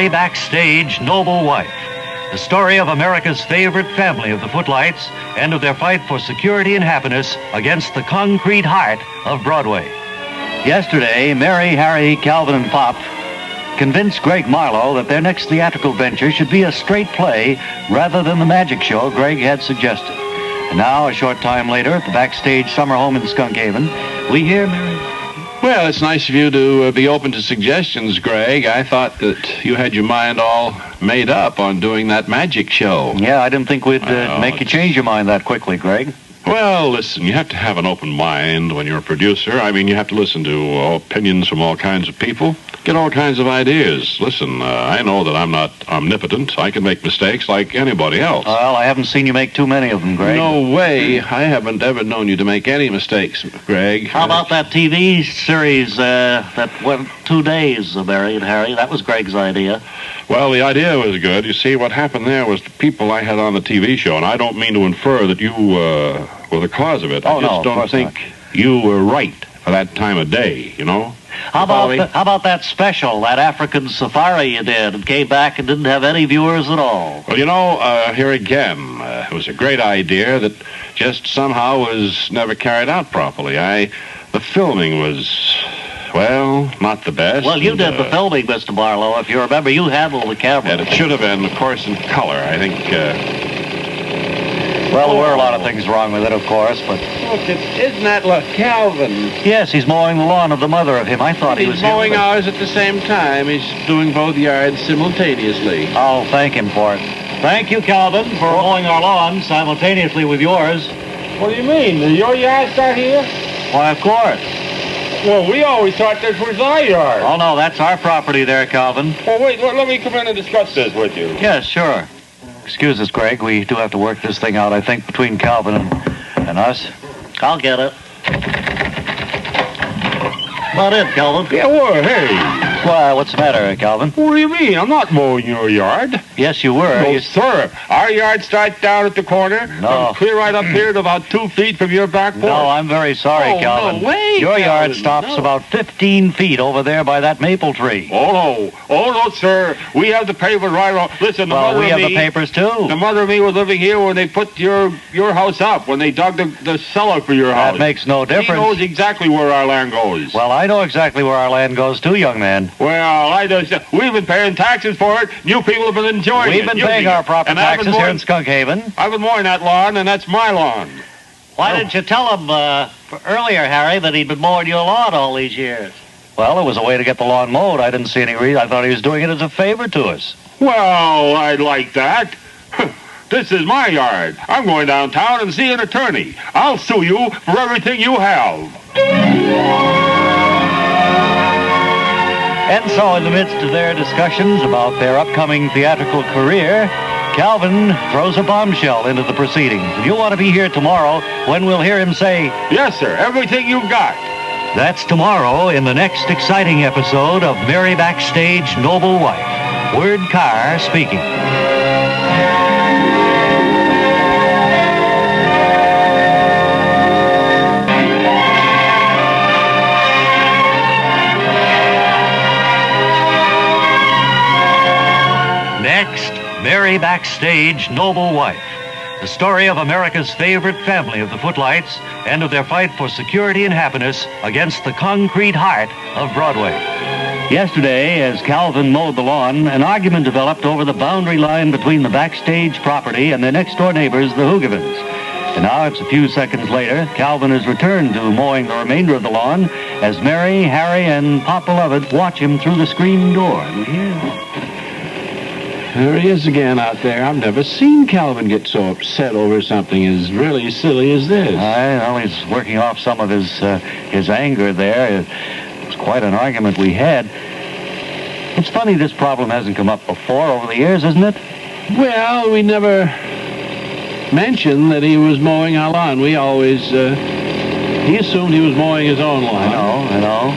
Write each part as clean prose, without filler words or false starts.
Merry Backstage Noble Wife. The story of America's favorite family of the Footlights and of their fight for security and happiness against the concrete heart of Broadway. Yesterday, Mary, Harry, Calvin, and Pop convinced Greg Marlowe that their next theatrical venture should be a straight play rather than the magic show Greg had suggested. And now, a short time later, at the Backstage summer home in Skunk Haven, we hear Mary. Well, it's nice of you to be open to suggestions, Greg. I thought that you had your mind all made up on doing that magic show. Yeah, I didn't think we'd make you change your mind that quickly, Greg. Well, listen, you have to have an open mind when you're a producer. I mean, you have to listen to opinions from all kinds of people, get all kinds of ideas. Listen, I know that I'm not omnipotent. I can make mistakes like anybody else. Well, I haven't seen you make too many of them, Greg. No way. I haven't ever known you to make any mistakes, Greg. How about that TV series that went 2 days, Mary and Harry? That was Greg's idea. Well, the idea was good. You see, what happened there was the people I had on the TV show, and I don't mean to infer that you were the cause of it. Oh, I just no, don't think you were right for that time of day, you know? How about that special, that African safari you did, and came back and didn't have any viewers at all? Well, you know, here again, it was a great idea that just somehow was never carried out properly. The filming was, well, not the best. Well, you did the filming, Mr. Marlowe. If you remember, you handled the camera. And it should have been, of course, in color. I think, well, there were a lot of things wrong with it, of course, but... Look, isn't that Calvin? Yes, he's mowing the lawn of the mother of him. I thought he was He's mowing ours at the same time. He's doing both yards simultaneously. I'll thank him for it. Thank you, Calvin, for mowing our lawn simultaneously with yours. What do you mean? Does your yard start here? Why, of course. Well, we always thought this was our yard. Oh, no, that's our property there, Calvin. Well, wait, let me come in and discuss this with you. Yes, sure. Excuse us, Greg. We do have to work this thing out, I think, between Calvin and us. I'll get it. Come on in, Calvin. Yeah, well, hey. Why, what's the matter, Calvin? What do you mean? I'm not mowing your yard. Yes, you were. No, sir. Our yard starts down at the corner. No. Clear right up here to about 2 feet from your back porch. No, I'm very sorry, Oh, Calvin. no way, Your yard Calvin, stops no. about 15 feet over there by that maple tree. Oh, no, sir. We have the papers right on. Listen, the Well, mother we of have me... the papers, too. The mother of me was living here when they put your house up, when they dug the cellar for your house. That makes no He difference. knows exactly where our land goes. Well, I know exactly where our land goes, too, young man. Well, we've been paying taxes for it. You people have been enjoying it. We've been paying our proper taxes here in Skunk Haven. I've been mowing that lawn, and that's my lawn. Why didn't you tell him earlier, Harry, that he'd been mowing your lawn all these years? Well, it was a way to get the lawn mowed. I didn't see any reason. I thought he was doing it as a favor to us. Well, I'd like that. This is my yard. I'm going downtown and see an attorney. I'll sue you for everything you have. And so, in the midst of their discussions about their upcoming theatrical career, Calvin throws a bombshell into the proceedings. And you'll want to be here tomorrow when we'll hear him say, Yes, sir, everything you've got. That's tomorrow in the next exciting episode of Mary Backstage Noble Wife. Word Carr speaking. Next, Mary Backstage Noble Wife. The story of America's favorite family of the Footlights and of their fight for security and happiness against the concrete heart of Broadway. Yesterday, as Calvin mowed the lawn, an argument developed over the boundary line between the Backstage property and their next-door neighbors, the Hoogevens. And now it's a few seconds later, Calvin has returned to mowing the remainder of the lawn as Mary, Harry, and Pop Beloved watch him through the screen door. There he is again out there. I've never seen Calvin get so upset over something as really silly as this. Well, he's working off some of his anger there. It's quite an argument we had. It's funny this problem hasn't come up before over the years, isn't it? Well, we never mentioned that he was mowing our lawn. We always, he assumed he was mowing his own lawn. I know.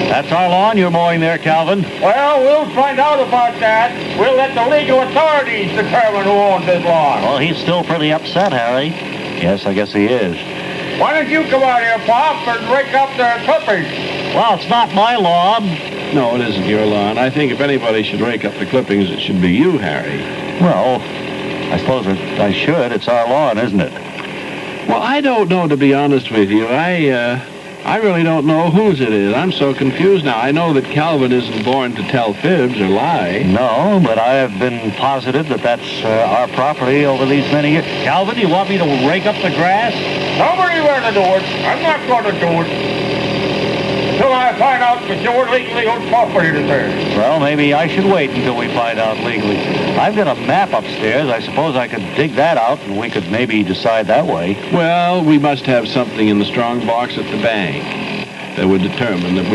That's our lawn you're mowing there, Calvin. Well, we'll find out about that. We'll let the legal authorities determine who owns this lawn. Well, he's still pretty upset, Harry. Yes, I guess he is. Why don't you come out here, Pop, and rake up their clippings? Well, it's not my lawn. No, it isn't your lawn. I think if anybody should rake up the clippings, it should be you, Harry. Well, I suppose I should. It's our lawn, isn't it? Well, I don't know, to be honest with you. I really don't know whose it is. I'm so confused now. I know that Calvin isn't born to tell fibs or lie. No, but I have been positive that that's our property over these many years. Calvin, you want me to rake up the grass? Somebody better do it. I'm not going to do it. Until I find out for sure legally whose property it is. Well, maybe I should wait until we find out legally. I've got a map upstairs. I suppose I could dig that out, and we could maybe decide that way. Well, we must have something in the strong box at the bank that would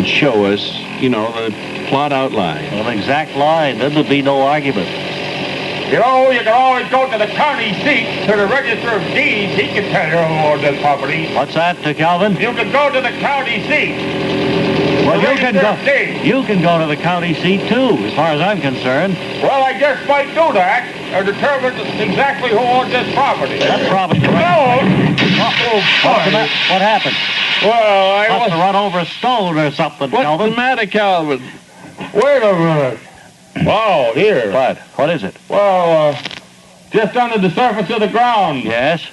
show us, the plot outline. An exact line. Then there'd be no argument. You know, you can always go to the county seat, to the register of deeds. He can tell you who owns this property. What's that, Calvin? You can go to the county seat. Well, you can go to the county seat, too, as far as I'm concerned. Well, I just might do that, or determine exactly who owns this property. That's probably correct. No! What happened? Well, I Must have run over a stone or something, What's Calvin. the matter, Calvin? Wait a minute. Oh, here. What? What is it? Well, just under the surface of the ground. Yes?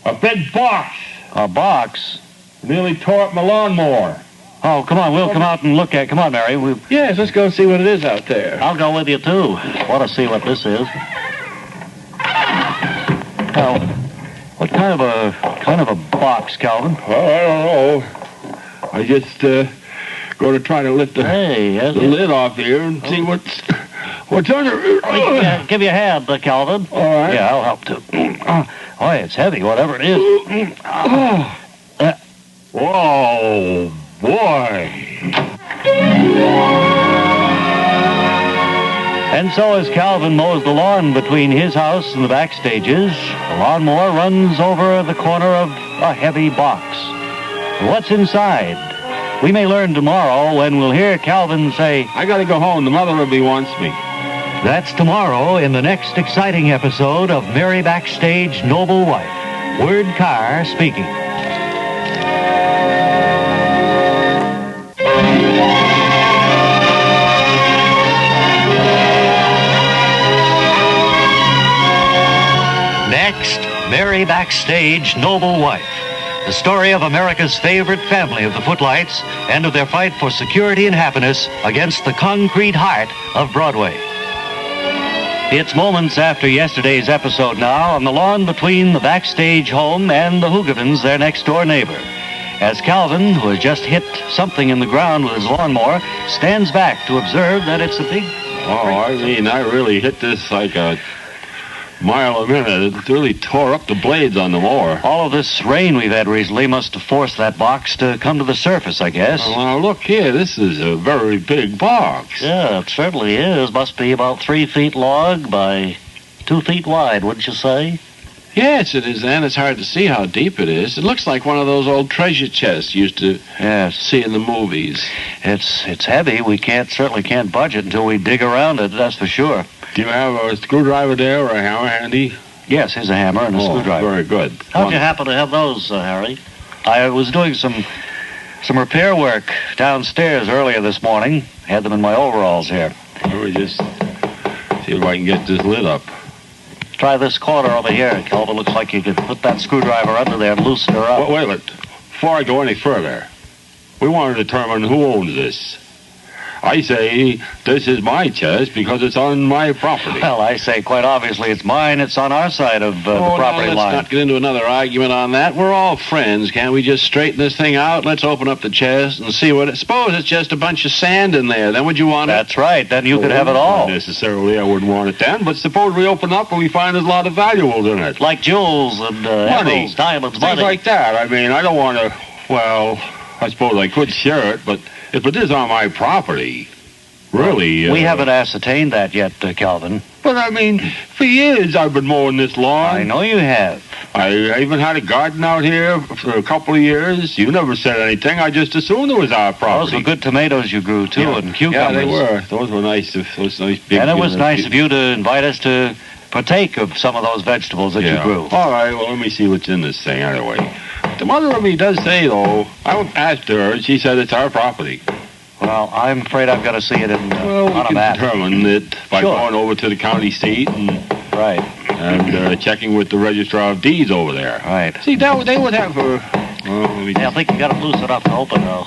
A big box. A box? Nearly tore up my lawnmower. Oh, come on, we'll come out and look at it. Come on, Mary. Yes, let's go see what it is out there. I'll go with you, too. Want to see what this is. Well, what kind of a box, Calvin? Well, I don't know. I just going to try to lift the lid off here and see what's under it. Give you a hand, Calvin. All right. Yeah, I'll help, too. Boy, it's heavy, whatever it is. Whoa, boy. And so as Calvin mows the lawn between his house and the back stages, the lawnmower runs over the corner of a heavy box. What's inside? We may learn tomorrow when we'll hear Calvin say, I got to go home. The mother of me wants me. That's tomorrow in the next exciting episode of Mary Backstage Noble Wife. Word Carr speaking. Next, Mary Backstage Noble Wife. The story of America's favorite family of the Footlights and of their fight for security and happiness against the concrete heart of Broadway. It's moments after yesterday's episode now on the lawn between the Backstage home and the Hoogevens, their next-door neighbor. As Calvin, who has just hit something in the ground with his lawnmower, stands back to observe that it's a big... I really hit this like a mile a minute. It really tore up the blades on the mower. All of this rain we've had recently must have forced that box to come to the surface, I guess. Well, look here. This is a very big box. Yeah, it certainly is. Must be about 3 feet long by 2 feet wide, wouldn't you say? Yes, it is, and it's hard to see how deep it is. It looks like one of those old treasure chests you used to see in the movies. It's heavy. We certainly can't budge it until we dig around it, that's for sure. Do you have a screwdriver there or a hammer handy? Yes, here's a hammer and a screwdriver. Very good. How'd you happen to have those, Harry? I was doing some repair work downstairs earlier this morning. Had them in my overalls here. Let me just see if I can get this lid up. Try this corner over here, Calvin. Looks like you could put that screwdriver under there and loosen her up. Wait a minute. Before I go any further, we want to determine who owns this. I say this is my chest because it's on my property. Well, I say quite obviously it's mine. It's on our side of the property let's line. not get into another argument on that. We're all friends. Can't we just straighten this thing out? Let's open up the chest and see what it... Suppose it's just a bunch of sand in there. Then would you want it? That's right. Then you could have it all. Not necessarily, I wouldn't want it then. But suppose we open up and we find there's a lot of valuables in it. Like jewels and emeralds, diamonds, Things money. like that. I mean, I don't want to... Well, I suppose I could share it, but if it is on my property... Really? We haven't ascertained that yet, Calvin. But, I mean, for years I've been mowing this lawn. I know you have. I even had a garden out here for a couple of years. You never said anything. I just assumed it was our property. Those were good tomatoes you grew, too, and cucumbers. Yeah, they were. Those were nice. Those nice big... And it was nice of you to invite us to partake of some of those vegetables that you grew. All right, well, let me see what's in this thing anyway. The mother of me does say, though, I asked her, and she said it's our property. Well, I'm afraid I've got to see it Well, we on a can map. determine it by Sure. going over to the county seat and Right, checking with the registrar of deeds over there. right. See, they would have a... Well, let me Yeah, I think you got it loose enough to open, though.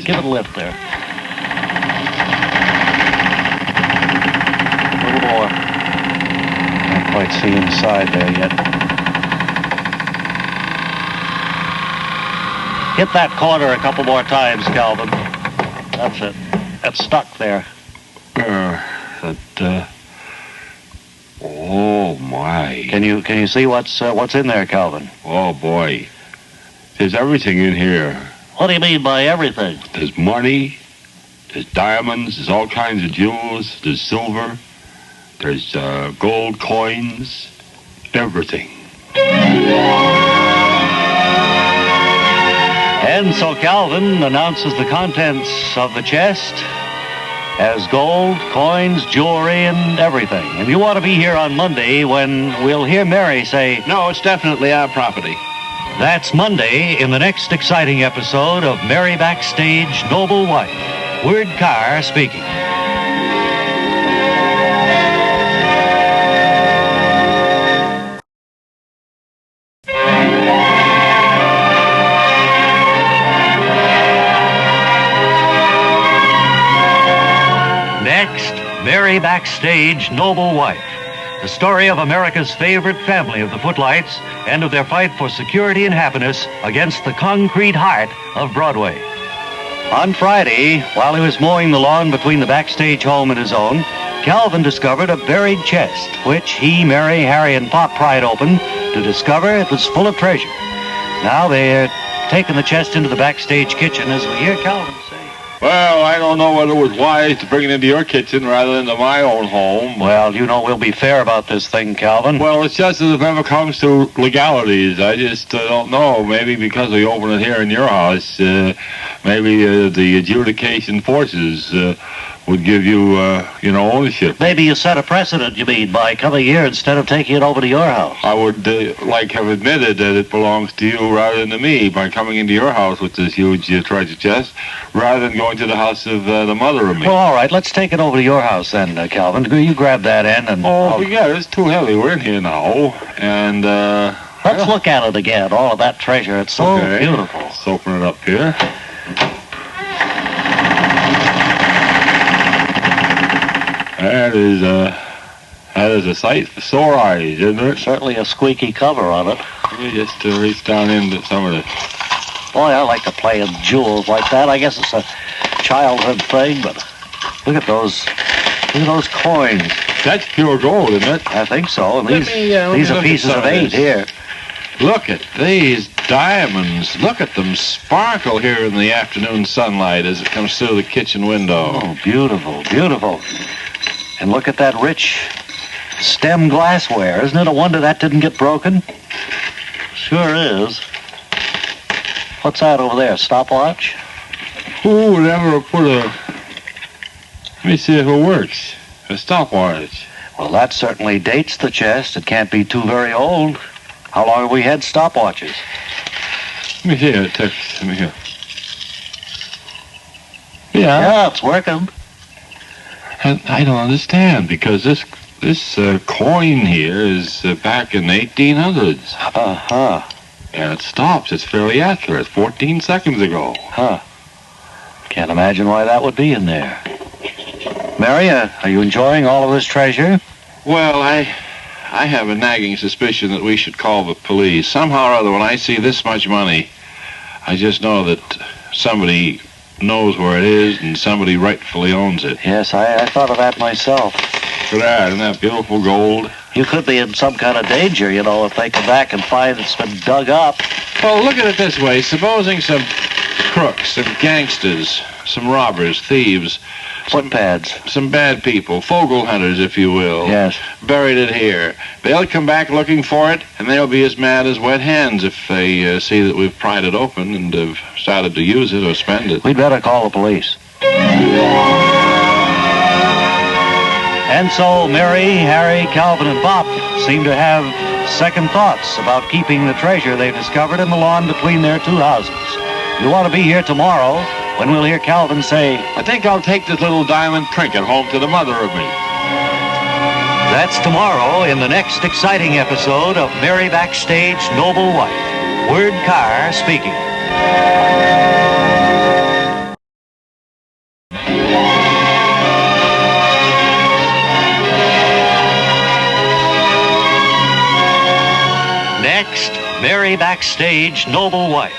Give it a lift there. A little more. Can't quite see inside there yet. Hit that corner a couple more times, Calvin. That's it. That's stuck there. Oh, my. Can you see what's in there, Calvin? Oh, boy. There's everything in here. What do you mean by everything? There's money, there's diamonds, there's all kinds of jewels, there's silver, there's gold coins, everything. And so Calvin announces the contents of the chest as gold, coins, jewelry, and everything. And you want to be here on Monday when we'll hear Mary say, No, it's definitely our property. that's Monday in the next exciting episode of Mary Backstage Noble Wife. Word Carr speaking. Next, Mary Backstage Noble Wife. The story of America's favorite family of the Footlights and of their fight for security and happiness against the concrete heart of Broadway. On Friday, while he was mowing the lawn between the Backstage home and his own, Calvin discovered a buried chest, which he, Mary, Harry, and Pop pried open to discover it was full of treasure. Now they're taking the chest into the Backstage kitchen as we hear Calvin say. Well, I don't know whether it was wise to bring it into your kitchen rather than to my own home. Well, you know we'll be fair about this thing, Calvin. Well, it's just as if it ever comes to legalities. I just don't know. Maybe because we open it here in your house, maybe the adjudication forces would give you, ownership. Maybe you set a precedent, you mean, by coming here instead of taking it over to your house. I would have admitted that it belongs to you rather than to me by coming into your house with this huge treasure chest rather than going to the house of the mother of me. Well, all right, let's take it over to your house then, Calvin. You grab that end and... Yeah, it's too heavy. We're in here now, and... let's look at it again, all of that treasure. It's so beautiful. Let's open it up here. That is a sight for sore eyes, isn't it? Certainly a squeaky cover on it. You just reach down into some of the... Boy, I like to play in jewels like that. I guess it's a childhood thing, but look at those coins. That's pure gold, isn't it? I think so. And Let these me are look pieces at some of of 8 this. here. Look at these diamonds. Look at them sparkle here in the afternoon sunlight as it comes through the kitchen window. Oh, beautiful, beautiful. And look at that rich stem glassware. Isn't it a wonder that didn't get broken? Sure is. What's that over there, stopwatch? Who would ever put a... Let me see if it works. A stopwatch. Well, that certainly dates the chest. It can't be too very old. How long have we had stopwatches? Let me see it. Let me hear. Yeah, it's working. And I don't understand because this coin here is back in the 1800s. Uh-huh. And it stops. It's fairly accurate. 14 seconds ago. Huh. Can't imagine why that would be in there. Mary, are you enjoying all of this treasure? Well, I have a nagging suspicion that we should call the police. Somehow or other, when I see this much money, I just know that somebody knows where it is and somebody rightfully owns it. Yes, I thought of that myself. Look at that. Isn't that beautiful gold? You could be in some kind of danger, if they come back and find it's been dug up. Well, look at it this way. Supposing some crooks, some gangsters, some robbers, thieves, Footpads. some bad people, fogle hunters, if you will, Yes. buried it here. They'll come back looking for it, and they'll be as mad as wet hens if they see that we've pried it open and have started to use it or spend it. We'd better call the police. And so Mary, Harry, Calvin, and Bob seem to have second thoughts about keeping the treasure they've discovered in the lawn between their two houses. You want to be here tomorrow when we'll hear Calvin say, I think I'll take this little diamond trinket home to the mother of me. That's tomorrow in the next exciting episode of Mary Backstage Noble Wife. Word Carr speaking. Next, Mary Backstage Noble Wife.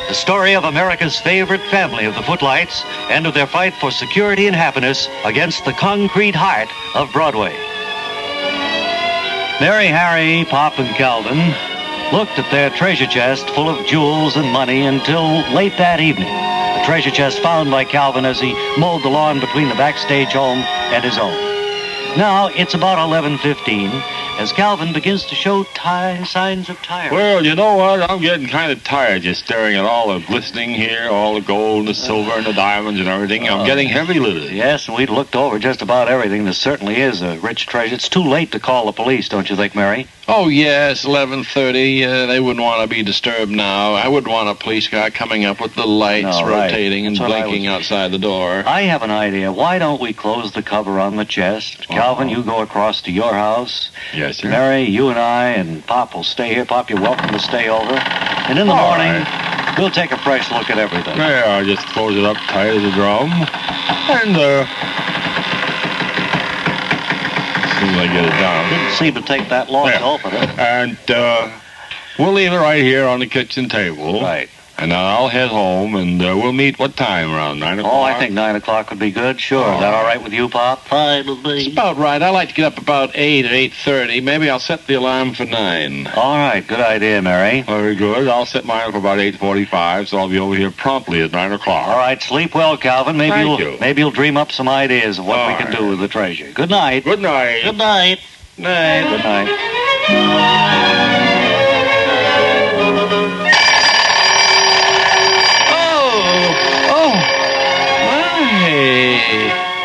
The story of America's favorite family of the Footlights and of their fight for security and happiness against the concrete heart of Broadway. Mary, Harry, Pop, and Calvin looked at their treasure chest full of jewels and money until late that evening. The treasure chest found by Calvin as he mowed the lawn between the backstage home and his own. Now, it's about 11:15 as Calvin begins to show signs of tiredness. Well, you know what? I'm getting kind of tired just staring at all the glistening here, all the gold and the silver and the diamonds and everything. I'm getting heavy-lidded. Yes, and we'd looked over just about everything. This certainly is a rich treasure. It's too late to call the police, don't you think, Mary? Oh, yes, 11:30. They wouldn't want to be disturbed now. I wouldn't want a police car coming up with the lights No, right. rotating and That's what I blinking outside the door. I have an idea. Why don't we close the cover on the chest? Calvin, you go across to your house. Yes, sir. Mary, you and I and Pop will stay here. Pop, you're welcome to stay over. And in the All morning, we'll take a fresh look at everything. Yeah, I'll just close it up tight as a drum. And, as soon as I get it down. Didn't seem to take that long to open it. And, we'll leave it right here on the kitchen table. Right. And I'll head home, and we'll meet what time? Around 9 o'clock? Oh, I think 9 o'clock would be good. Sure. Is that all right with you, Pop? Fine with It's me. about right. I like to get up about 8 or 8:30. Maybe I'll set the alarm for 9. All right. Good idea, Mary. Very good. I'll set mine for about 8:45, so I'll be over here promptly at 9 o'clock. All right. Sleep well, Calvin. Maybe Thank you. maybe you'll dream up some ideas of what All we can right. do with the treasure. Good night. Good night. Good night. night. Good night.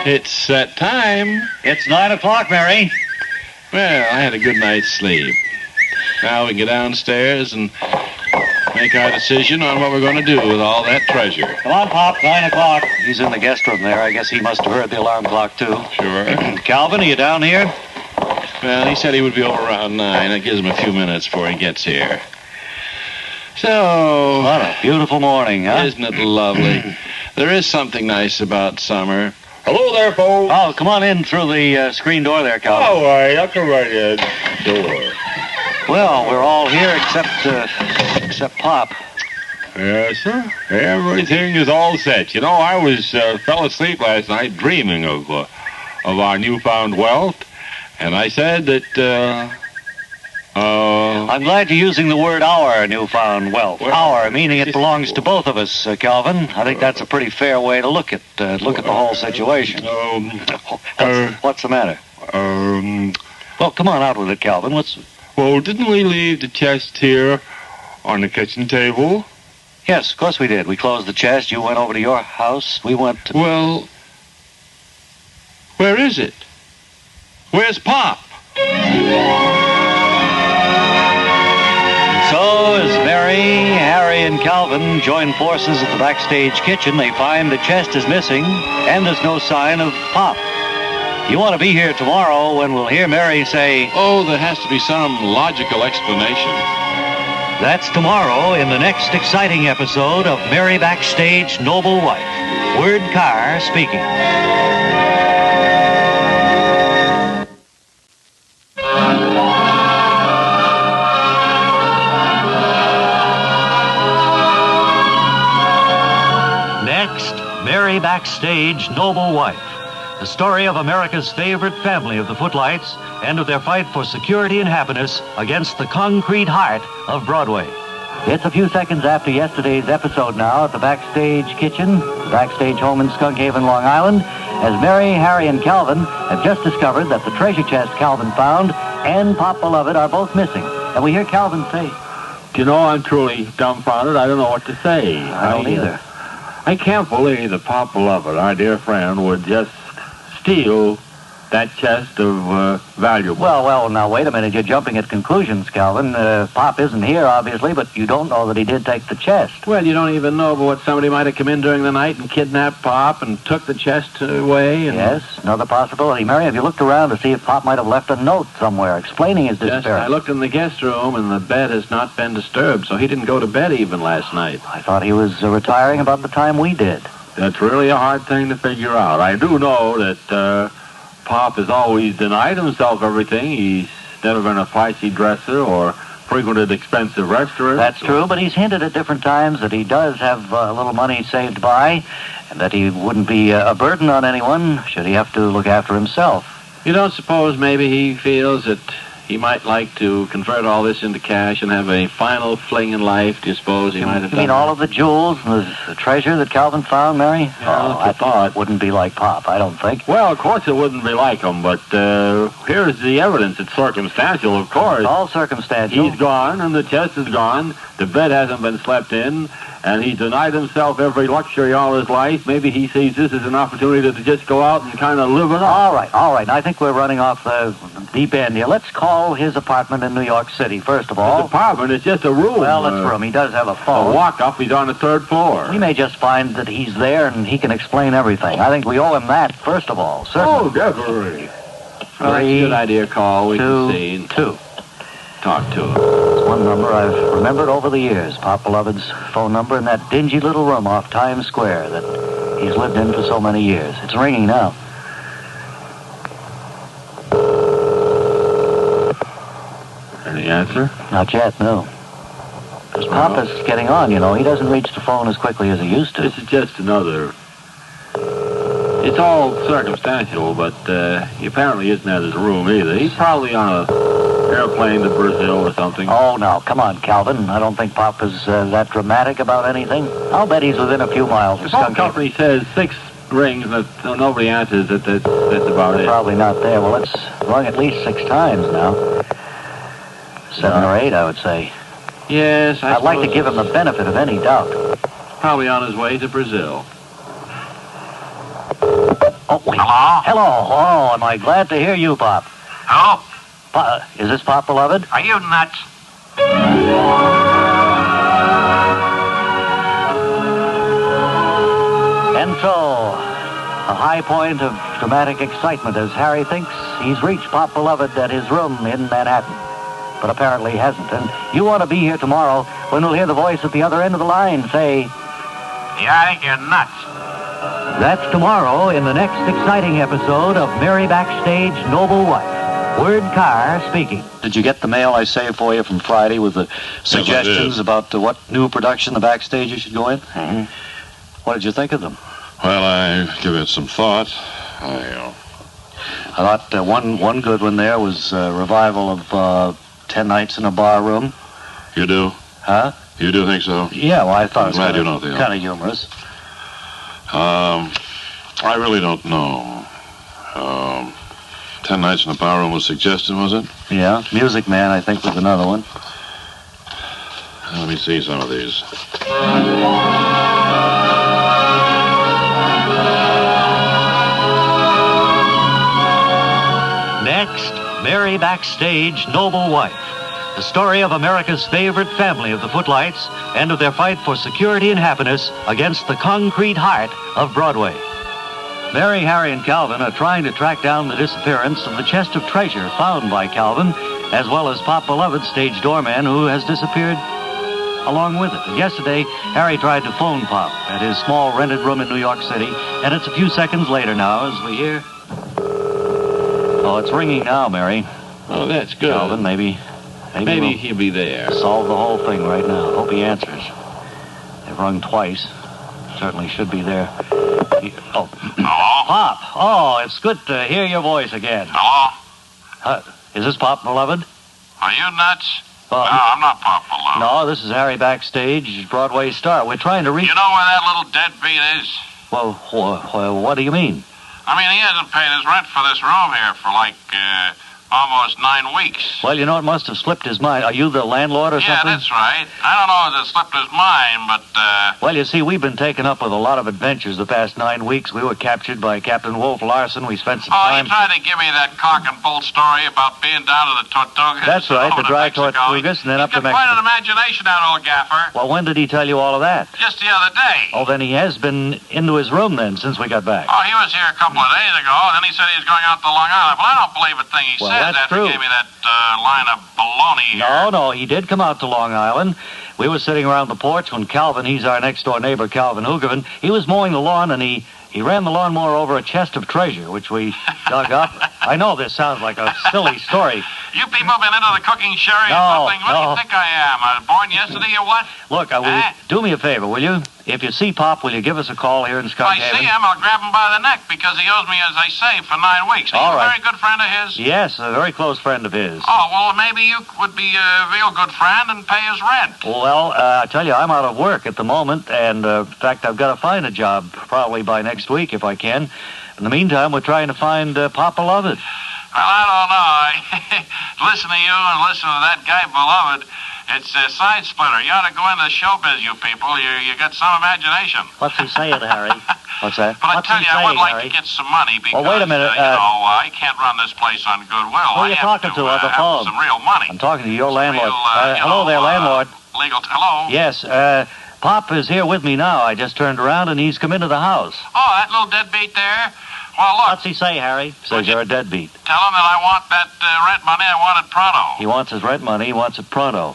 It's that time. It's 9 o'clock, Mary. Well, I had a good night's sleep. Now we can get downstairs and make our decision on what we're going to do with all that treasure. Come on, Pop. 9 o'clock. He's in the guest room there. I guess he must have heard the alarm clock, too. Sure. Calvin, are you down here? Well, he said he would be over around 9. It gives him a few minutes before he gets here. So, What a beautiful morning, huh? isn't it lovely? There is something nice about summer. Hello there, folks. Oh, come on in through the screen door there, Calvin. All right, I'll come right in. Door. Well, we're all here except Pop. Yes, sir. Everything is all set. You know, I fell asleep last night dreaming of our newfound wealth, and I said that, I'm glad you're using the word our newfound wealth. Well, Our, meaning it belongs to both of us, Calvin. I think that's a pretty fair way to look at the whole situation. What's the matter? Well, come on out with it, Calvin. Well, didn't we leave the chest here on the kitchen table? Yes, of course we did. We closed the chest. You went over to your house. We went to... Well, where is it? Where's Pop? So, as Mary, Harry, and Calvin join forces at the backstage kitchen, they find the chest is missing, and there's no sign of Pop. You want to be here tomorrow when we'll hear Mary say, Oh, there has to be some logical explanation. that's tomorrow in the next exciting episode of Mary Backstage Noble Wife. Word Carr speaking. Next, Mary Backstage Noble Wife. The story of America's favorite family of the Footlights and of their fight for security and happiness against the concrete heart of Broadway. It's a few seconds after yesterday's episode now at the backstage kitchen, the backstage home in Skunk Haven, Long Island, as Mary, Harry, and Calvin have just discovered that the treasure chest Calvin found and Pop Beloved are both missing. And we hear Calvin say, You know, I'm truly dumbfounded. I don't know what to say. I don't either. I can't believe that Pop Beloved, our dear friend, would just steal that chest of valuables. Well, now, wait a minute. You're jumping at conclusions, Calvin. Pop isn't here, obviously, but you don't know that he did take the chest. Well, you don't even know but what somebody might have come in during the night and kidnapped Pop and took the chest away. And Yes, another possibility. Mary, have you looked around to see if Pop might have left a note somewhere explaining his Yes, disappearance? I looked in the guest room, and the bed has not been disturbed, so he didn't go to bed even last night. I thought he was retiring about the time we did. That's really a hard thing to figure out. I do know that Pop has always denied himself everything. He's never been a flashy dresser or frequented expensive restaurants. That's true, but he's hinted at different times that he does have a little money saved by, and that he wouldn't be a burden on anyone should he have to look after himself. You don't suppose maybe he feels that he might like to convert all this into cash and have a final fling in life? Do you suppose he might have You done mean all of the jewels and the treasure that Calvin found, Mary? Yeah, I thought wouldn't be like Pop, I don't think. Well, of course it wouldn't be like him, but here's the evidence. It's circumstantial, of course. It's all circumstantial. He's gone, and the chest is gone. The bed hasn't been slept in, and he denied himself every luxury all his life. Maybe he sees this as an opportunity to just go out and kind of live it up. All right. I think we're running off the deep end here. Let's call his apartment in New York City, first of all. His apartment is just a room. Well, it's a room. He does have a A phone. walk-up, he's on the third floor. We may just find that he's there and he can explain everything. I think we owe him that, first of all, certainly. Oh, definitely. Well, that's a good idea, Call. We can see and 2. talk to him. It's one number I've remembered over the years. Pop Beloved's phone number in that dingy little room off Times Square that he's lived in for so many years. It's ringing now. Any answer? Not yet, no. Because Pop is getting on, you know. He doesn't reach the phone as quickly as he used to. This is just another... It's all circumstantial, but he apparently isn't at his room either. He's probably on an airplane to Brazil or something. Oh, no. Come on, Calvin. I don't think Pop is that dramatic about anything. I'll bet he's within a few miles of The phone Skunk. company says 6 rings, and nobody answers it. That's about it. Probably not there. Well, it's rung at least 6 times now. 7 or 8, I would say. Yes, I'd like to give him the benefit of any doubt. Probably on his way to Brazil. Oh, wait. Hello? Hello. Oh, am I glad to hear you, Pop. Hello? Is this Pop Beloved? Are you nuts? And so, a high point of dramatic excitement as Harry thinks he's reached Pop Beloved at his room in Manhattan. But apparently hasn't. And you want to be here tomorrow when we'll hear the voice at the other end of the line say, Yeah, I think you're nuts. that's tomorrow in the next exciting episode of Mary Backstage Noble Wife. Word Carr speaking. Did you get the mail I saved for you from Friday with the suggestions about what new production the Backstagers should go in? Mm-hmm. What did you think of them? Well, I give it some thought. I thought one good one there was a revival of 10 Nights in a Bar Room. You do? Huh? You do think so? Yeah, well, I thought I'm glad it you know was the kind of humorous. I really don't know. 10 Nights in a Bar Room was suggested, was it? Yeah, Music Man, I think, was another one. Let me see some of these. Next, Mary Backstage Noble Wife. The story of America's favorite family of the Footlights and of their fight for security and happiness against the concrete heart of Broadway. Mary, Harry, and Calvin are trying to track down the disappearance of the chest of treasure found by Calvin, as well as Pop Beloved, stage doorman, who has disappeared along with it. And yesterday, Harry tried to phone Pop at his small rented room in New York City, and it's a few seconds later now as we hear... Oh, it's ringing now, Mary. Oh, that's good. Calvin, maybe Maybe we'll he'll be there. solve the whole thing right now. Hope he answers. They've rung twice. Certainly should be there. Oh, Hello? Pop. Oh, it's good to hear your voice again. Hello? Is this Pop Beloved? Are you nuts? Uh, No, I'm not Pop Beloved. No, this is Harry Backstage, Broadway star. We're trying to reach... You know where that little deadbeat is? Well, what do you mean? I mean, he hasn't paid his rent for this room here for almost 9 weeks. Well, you know, it must have slipped his mind. Are you the landlord or Yeah, something? that's right. I don't know if it slipped his mind, but, Well, you see, we've been taken up with a lot of adventures the past 9 weeks. We were captured by Captain Wolf Larson. We spent some oh, time... you tried to give me that cock and bull story about being down to the Tortugas. That's right, over the to dry Mexico. Tortugas, and then up to He's got quite Mexico. an imagination, that old gaffer. Well, when did he tell you all of that? Just the other day. Oh, then he has been into his room then since we got back. Oh, he was here a couple of days ago, and then he said he was going out to Long Island. Well, I don't believe a thing he Well, says that's after true. he gave me that line of baloney here. No, he did come out to Long Island. We were sitting around the porch when Calvin, he's our next-door neighbor, Calvin Hoogerman, he was mowing the lawn, and he ran the lawnmower over a chest of treasure, which we dug up. I know this sounds like a silly story. You people been into the cooking sherry No, or something? What do no. you think I am? Born yesterday or what? Look, do me a favor, will you? If you see Pop, will you give us a call here in If I Skunk see Haven? him, I'll grab him by the neck because he owes me, as I say, for 9 weeks. Are All you a right. very good friend of his? Yes, a very close friend of his. Oh, well, maybe you would be a real good friend and pay his rent. Well, I tell you, I'm out of work at the moment, and in fact, I've got to find a job probably by next week if I can. In the meantime, we're trying to find Pop Beloved. Well, I don't know. Listen to you and listen to that guy, Beloved. It's a side splitter. You ought to go into showbiz, you people. You got some imagination. What's he saying, Harry? What's that? But I What's tell he you, I would saying, like Harry? to get some money because, Well, wait a minute, I can't run this place on goodwill. Who are you I talking have to on the have phone? some real money. I'm talking to your landlord. Real, Hello there, landlord. Hello? Yes, Pop is here with me now. I just turned around, and he's come into the house. Oh, that little deadbeat there? Well, look, What's he say, Harry? Says you're a deadbeat. tell him that I want that rent money. I want it pronto. He wants his rent money. He wants it pronto.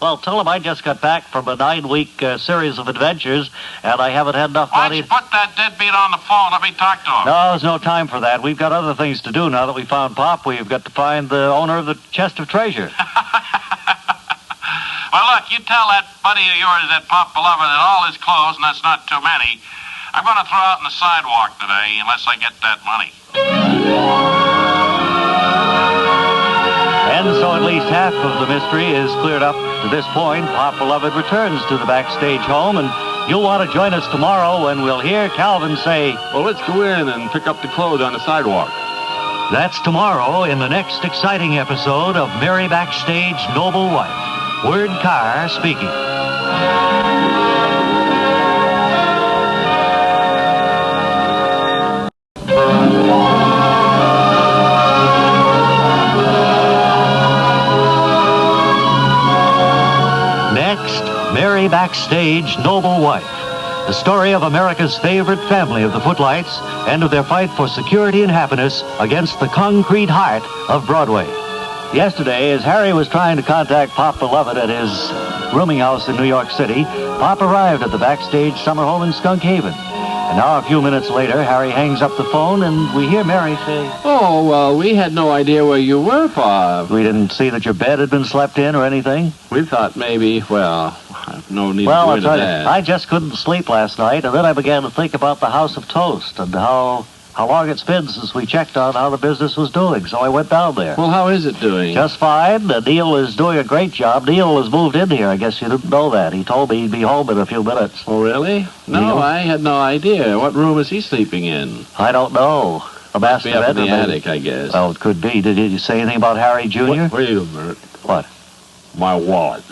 Well, tell him I just got back from a 9-week series of adventures, and I haven't had enough Why don't money. you put that deadbeat on the phone? Let me talk to him. No, there's no time for that. We've got other things to do now that we found Pop. We've got to find the owner of the chest of treasure. Well, look, you tell that buddy of yours, that Pop Beloved, that all his clothes, and that's not too many, I'm going to throw out on the sidewalk today unless I get that money. And so at least half of the mystery is cleared up to this point. Pop Beloved returns to the backstage home, and you'll want to join us tomorrow when we'll hear Calvin say, Well, let's go in and pick up the clothes on the sidewalk. that's tomorrow in the next exciting episode of Mary Backstage Noble Wife. Word Carr speaking. Next, Mary Backstage Noble Wife. The story of America's favorite family of the Footlights and of their fight for security and happiness against the concrete heart of Broadway. Yesterday, as Harry was trying to contact Pop Beloved at his rooming house in New York City, Pop arrived at the backstage summer home in Skunk Haven. And now, a few minutes later, Harry hangs up the phone, and we hear Mary say, Oh, well, we had no idea where you were, Pop. we didn't see that your bed had been slept in or anything. We thought maybe, well, no need Well, to go I'll into tell you, that. I just couldn't sleep last night, and then I began to think about the House of Toast and how long it's been since we checked on how the business was doing. So I went down there. Well, how is it doing? Just fine. Neil is doing a great job. Neil has moved in here. I guess you didn't know that. He told me he'd be home in a few minutes. Oh, really? No, Neil? I had no idea. What room is he sleeping in? I don't know. The master Be up in the bedroom. attic, I guess. Well, it could be. Did you say anything about Harry Jr.? Wait a minute. What? My wallet.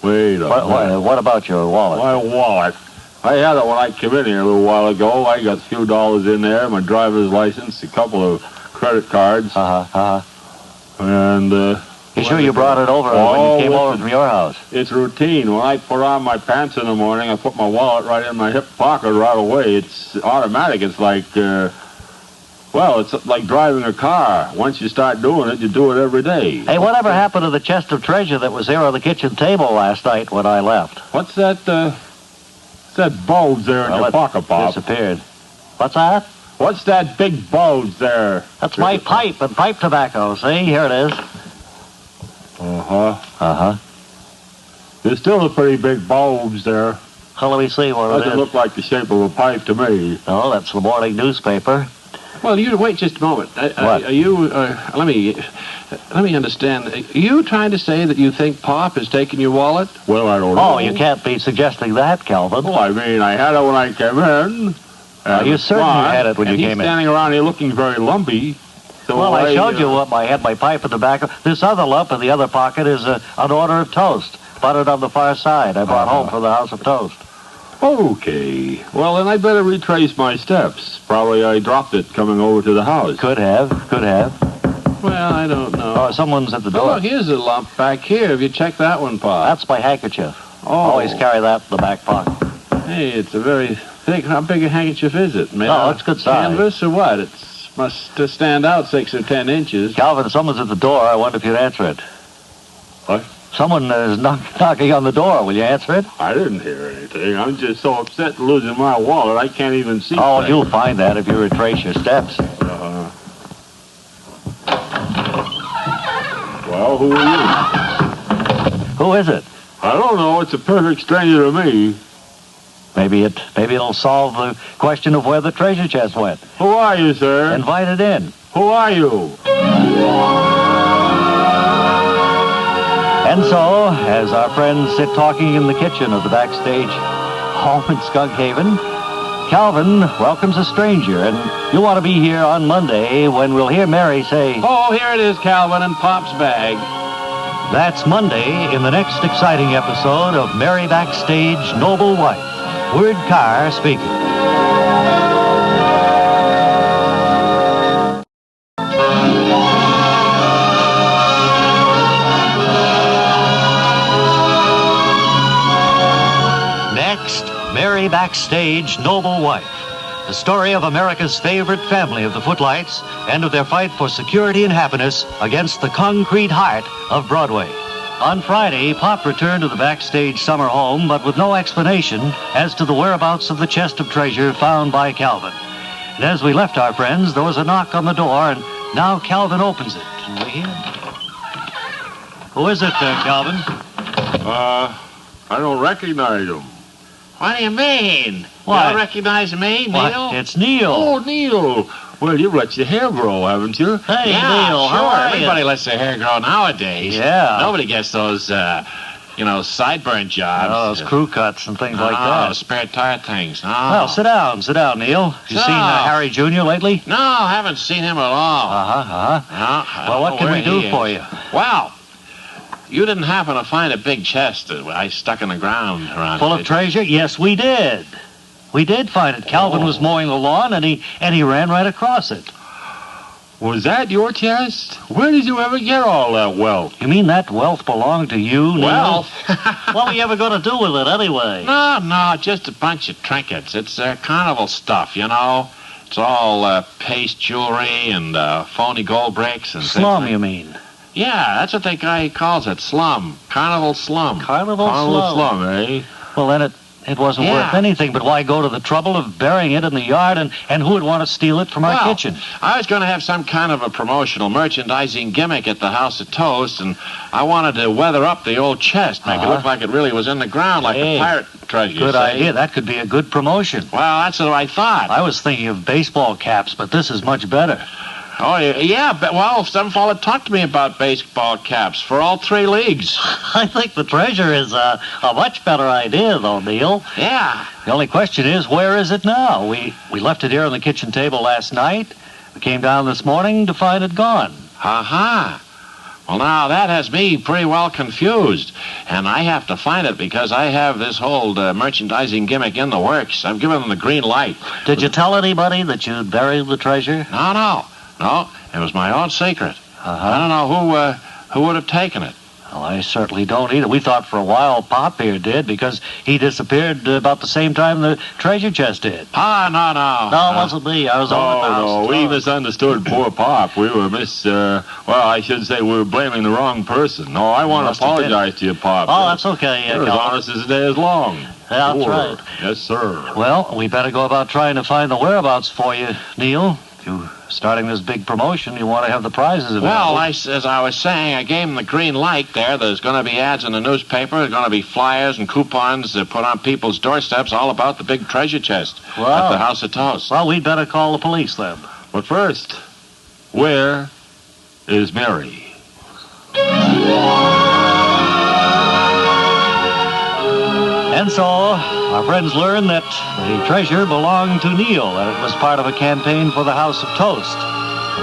Wait a minute. What about your wallet? My wallet. I had it when I came in here a little while ago. I got a few dollars in there, my driver's license, a couple of credit cards, and... You sure you brought it over when you came over from your house? It's routine. When I put on my pants in the morning, I put my wallet right in my hip pocket right away. It's automatic. It's like, it's like driving a car. Once you start doing it, you do it every day. Hey, whatever happened to the chest of treasure that was there on the kitchen table last night when I left? What's that bulge there in your it pocket, Pop? disappeared. What's that? What's that big bulge there? That's my pipe and pipe tobacco. See, here it is. Uh-huh. There's still a pretty big bulge there. Well, let me see what it Doesn't is. look like the shape of a pipe to me. No, that's the morning newspaper. Well, you wait just a moment. What? Are you? Let me understand. Are you trying to say that you think Pop has taken your wallet? Well, I don't know. Oh, you can't be suggesting that, Calvin. Well, I mean, I had it when I came in. Are you certain you had it when you and came he's in? standing around here looking very lumpy. So Well, why, I showed you what I had my pipe in the back of. This other lump in the other pocket is an order of toast, buttered on the far side. I brought home for the House of Toast. Okay. Well, then I better retrace my steps. Probably I dropped it coming over to the house. Could have. Well, I don't know. Oh, someone's at the Oh, door. look, here's a lump back here. Have you checked that one, Pop? That's my handkerchief. Oh. Always carry that in the back pocket. Hey, it's a very thick. How big a handkerchief is it? Made Oh, out it's of good size. Canvas or what? It must stand out 6 or 10 inches. Calvin, someone's at the door. I wonder if you'd answer it. What? Someone is knocking on the door. Will you answer it? I didn't hear anything. I'm just so upset losing my wallet, I can't even see Oh, things. you'll find that if you retrace your steps. Well, who are you? Who is it? I don't know. It's a perfect stranger to me. Maybe it'll solve the question of where the treasure chest went. Who are you, sir? Invite it in. Who are you? And so, as our friends sit talking in the kitchen of the backstage home in Skunk Haven, Calvin welcomes a stranger, and you'll want to be here on Monday when we'll hear Mary say, Oh, here it is, Calvin, in Pop's bag. that's Monday in the next exciting episode of Mary Backstage Noble Wife. Word Carr speaking. Next, Mary Backstage Noble Wife. The story of America's favorite family of the Footlights and of their fight for security and happiness against the concrete heart of Broadway. On Friday, Pop returned to the backstage summer home, but with no explanation as to the whereabouts of the chest of treasure found by Calvin. And as we left our friends, there was a knock on the door, and now Calvin opens it. And we hear... Who is it, Calvin? I don't recognize him. What do you mean? What? You don't recognize me, Neil? What? It's Neil. Oh, Neil. Well, you've let your hair grow, haven't you? Hey, Yeah, Neil, sure. how are Everybody you? lets their hair grow nowadays. Yeah. Nobody gets those, sideburn jobs. Oh, those crew cuts and things like that. spare tire things. No. Well, sit down, Neil. You Sit seen down. Harry Jr. lately? No, I haven't seen him at all. No, Well, what can we do for you? Well, you didn't happen to find a big chest that I stuck in the ground around Full it, of treasure? Yes, we did. We did find it. Calvin was mowing the lawn, and he ran right across it. Was that your chest? Where did you ever get all that wealth? You mean that wealth belonged to you, Neil? Wealth? What were you ever going to do with it anyway? No, just a bunch of trinkets. It's carnival stuff, you know. It's all paste jewelry and phony gold bricks and Slum, things. you mean? Yeah, that's what that guy calls it. Slum. Carnival slum. Carnival Carnival slum. slum, eh? Well, then it wasn't Yeah. worth anything, but why go to the trouble of burying it in the yard, and who would want to steal it from our Well, kitchen? I was going to have some kind of a promotional merchandising gimmick at the House of Toast, and I wanted to weather up the old chest, make it look like it really was in the ground, like Hey, the pirate treasure. Good see? idea. That could be a good promotion. Well, that's what I thought. I was thinking of baseball caps, but this is much better. Oh, yeah, but, well, some fella talked to me about baseball caps for all 3 leagues. I think the treasure is a much better idea, though, Neil. Yeah. The only question is, where is it now? We left it here on the kitchen table last night. We came down this morning to find it gone. Uh-huh. Well, now, that has me pretty well confused, and I have to find it because I have this whole merchandising gimmick in the works. I've given them the green light. Did you tell anybody that you'd buried the treasure? No, it was my own secret. Uh-huh. I don't know who would have taken it. Well, I certainly don't either. We thought for a while Pop here did because he disappeared about the same time the treasure chest did. No. No, it wasn't me. I was over at the house. No, we misunderstood poor Pop. We were I should say we were blaming the wrong person. No, I want Must to have been. apologize to you, Pop. Oh, that's okay. You're as Calvin. honest as the day is long. Yeah, that's Sure. right. Yes, sir. Well, we better go about trying to find the whereabouts for you, Neil. If you're starting this big promotion, you want to have the prizes available. Well, as I was saying, I gave them the green light there. There's going to be ads in the newspaper. There's going to be flyers and coupons put on people's doorsteps all about the big treasure chest at Wow. the House of Toast. Well, we'd better call the police then. But first, where is Mary? And so, our friends learned that the treasure belonged to Neil, and it was part of a campaign for the House of Toast.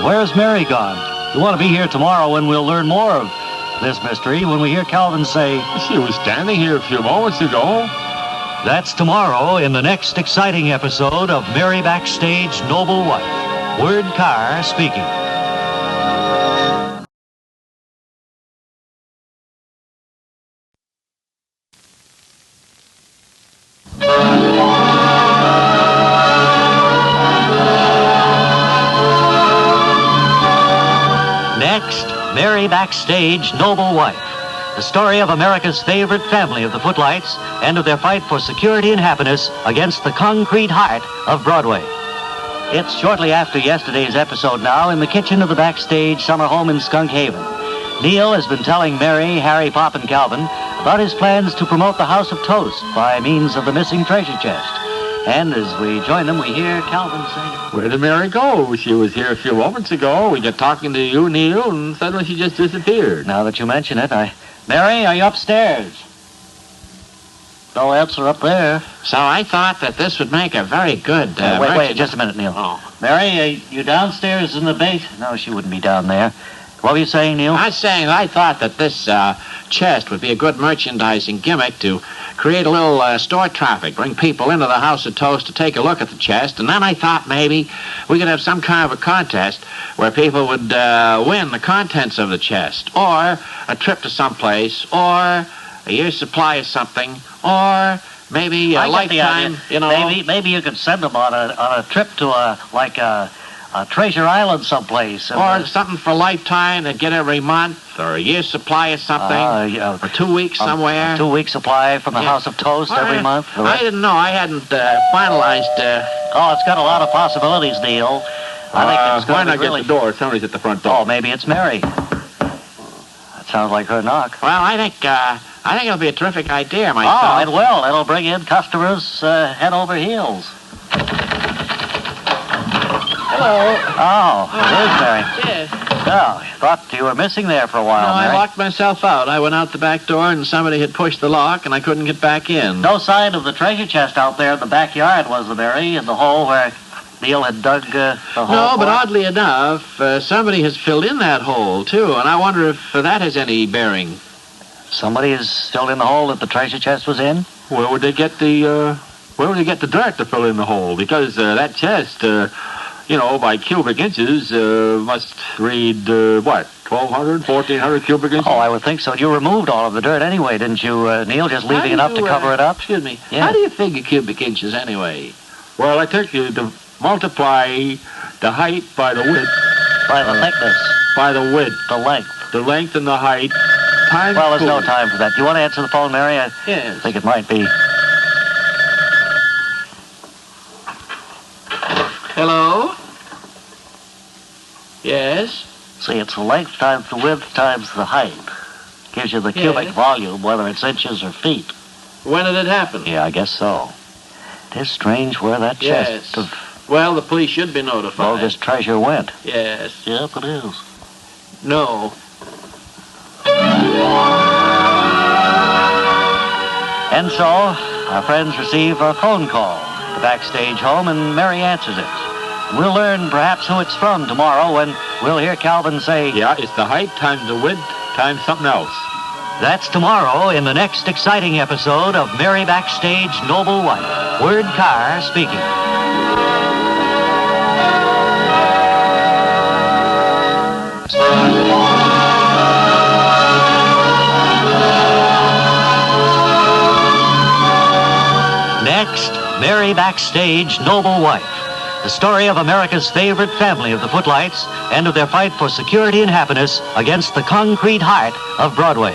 Where's Mary gone? You want to be here tomorrow when we'll learn more of this mystery when we hear Calvin say, She was standing here a few moments ago. that's tomorrow in the next exciting episode of Mary Backstage Noble Wife. Word Carr speaking. Next, Mary Backstage Noble Wife. The story of America's favorite family of the Footlights and of their fight for security and happiness against the concrete heart of Broadway. It's shortly after yesterday's episode now in the kitchen of the Backstage summer home in Skunk Haven. Neil has been telling Mary, Harry, Pop, and Calvin about his plans to promote the House of Toast by means of the missing treasure chest. And as we join them, we hear Calvin say, Where did Mary go? She was here a few moments ago. We got talking to you, Neil, and suddenly she just disappeared. now that you mention it, Mary, are you upstairs? No answer up there. So I thought that this would make a very good... Wait, just a minute, Neil. Oh. Mary, are you downstairs in the base? No, she wouldn't be down there. What were you saying, Neil? I was saying I thought that this chest would be a good merchandising gimmick to create a little store traffic, bring people into the House of Toast to take a look at the chest, and then I thought maybe we could have some kind of a contest where people would win the contents of the chest, or a trip to someplace, or a year's supply of something, or maybe a lifetime, you know. Maybe you could send them on a trip to a treasure island someplace. Or something for a lifetime that get every month, or a year's supply of something, or 2 weeks somewhere. 2 weeks supply from the House of Toast every month. I didn't know. I hadn't finalized. Oh, it's got a lot of possibilities, Neil. I think it's why going not to be really... get the door? Somebody's at the front door. Oh, maybe it's Mary. That sounds like her knock. Well, I think it'll be a terrific idea myself. Oh, it will. It'll bring in customers head over heels. Hello. Oh, there's Mary. Yes. Oh, thought you were missing there for a while, No, I Mary. locked myself out. I went out the back door and somebody had pushed the lock and I couldn't get back in. No sign of the treasure chest out there in the backyard, was there, Mary? In the hole where Neil had dug the hole? No, but for it? oddly enough, somebody has filled in that hole, too, and I wonder if that has any bearing. Somebody has filled in the hole that the treasure chest was in? Where would they get the dirt to fill in the hole? Because that chest, by cubic inches, must read, 1,200, 1,400 cubic inches? Oh, I would think so. You removed all of the dirt anyway, didn't you, Neil? Just leaving enough to cover it up? Excuse me. Yeah. How do you figure cubic inches anyway? Well, I take you to multiply the height by the width. By the thickness, By the width. the length. The length and the height. Times Well, there's no two. time for that. Do you want to answer the phone, Mary? I Yes. think it might be. Hello? Yes? See, it's the length times the width times the height. Gives you the cubic Yes. volume, whether it's inches or feet. When did it happen? Yeah, I guess so. It is strange where that chest Yes. of Well, the police should be notified. bogus treasure went. Yes. Yep, it is. No. And so, our friends receive a phone call at the Backstage home, and Mary answers it. We'll learn perhaps who it's from tomorrow when we'll hear Calvin say, Yeah, it's the height times the width times something else. that's tomorrow in the next exciting episode of Mary Backstage Noble Wife. Word Carr speaking. Next, Mary Backstage Noble Wife. The story of America's favorite family of the Footlights and of their fight for security and happiness against the concrete heart of Broadway.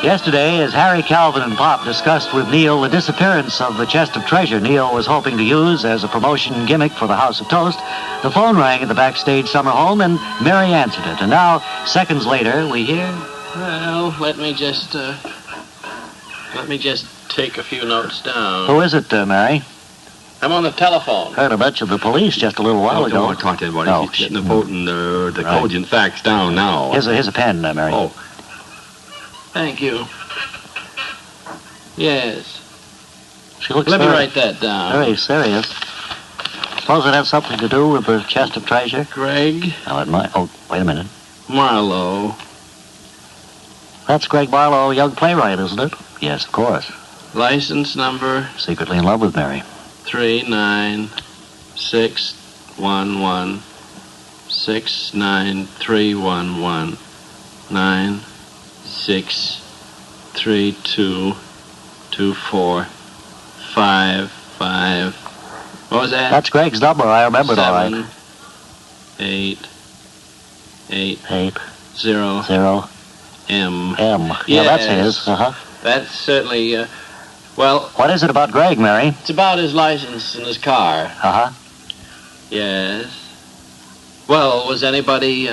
Yesterday, as Harry, Calvin, and Pop discussed with Neil the disappearance of the chest of treasure Neil was hoping to use as a promotion gimmick for the House of Toast, the phone rang at the Backstage summer home and Mary answered it. And now, seconds later, we hear... Well, let me just take a few notes down. Who is it, Mary? I'm on the telephone. Heard a bunch of the police just a little while I ago. don't want to talk to anybody. No. She's getting the vote and the Right. cogent facts down now. Here's a pen, Mary. Oh, Thank you. Yes. She looks Let me very, write that down. very serious. Suppose it has something to do with the chest of treasure? Greg Now, it might. Oh, wait a minute. Marlowe. That's Greg Barlow, young playwright, isn't it? Yes, of course. License number Secretly in love with Mary. 39611 69311 96322455. What was that? That's Greg's number. I remember it all right. 788 0 M. M. Yeah, Yes. that's his. Uh-huh. That's certainly, well, What is it about Greg, Mary? it's about his license and his car. Uh-huh. Yes. Well, was anybody,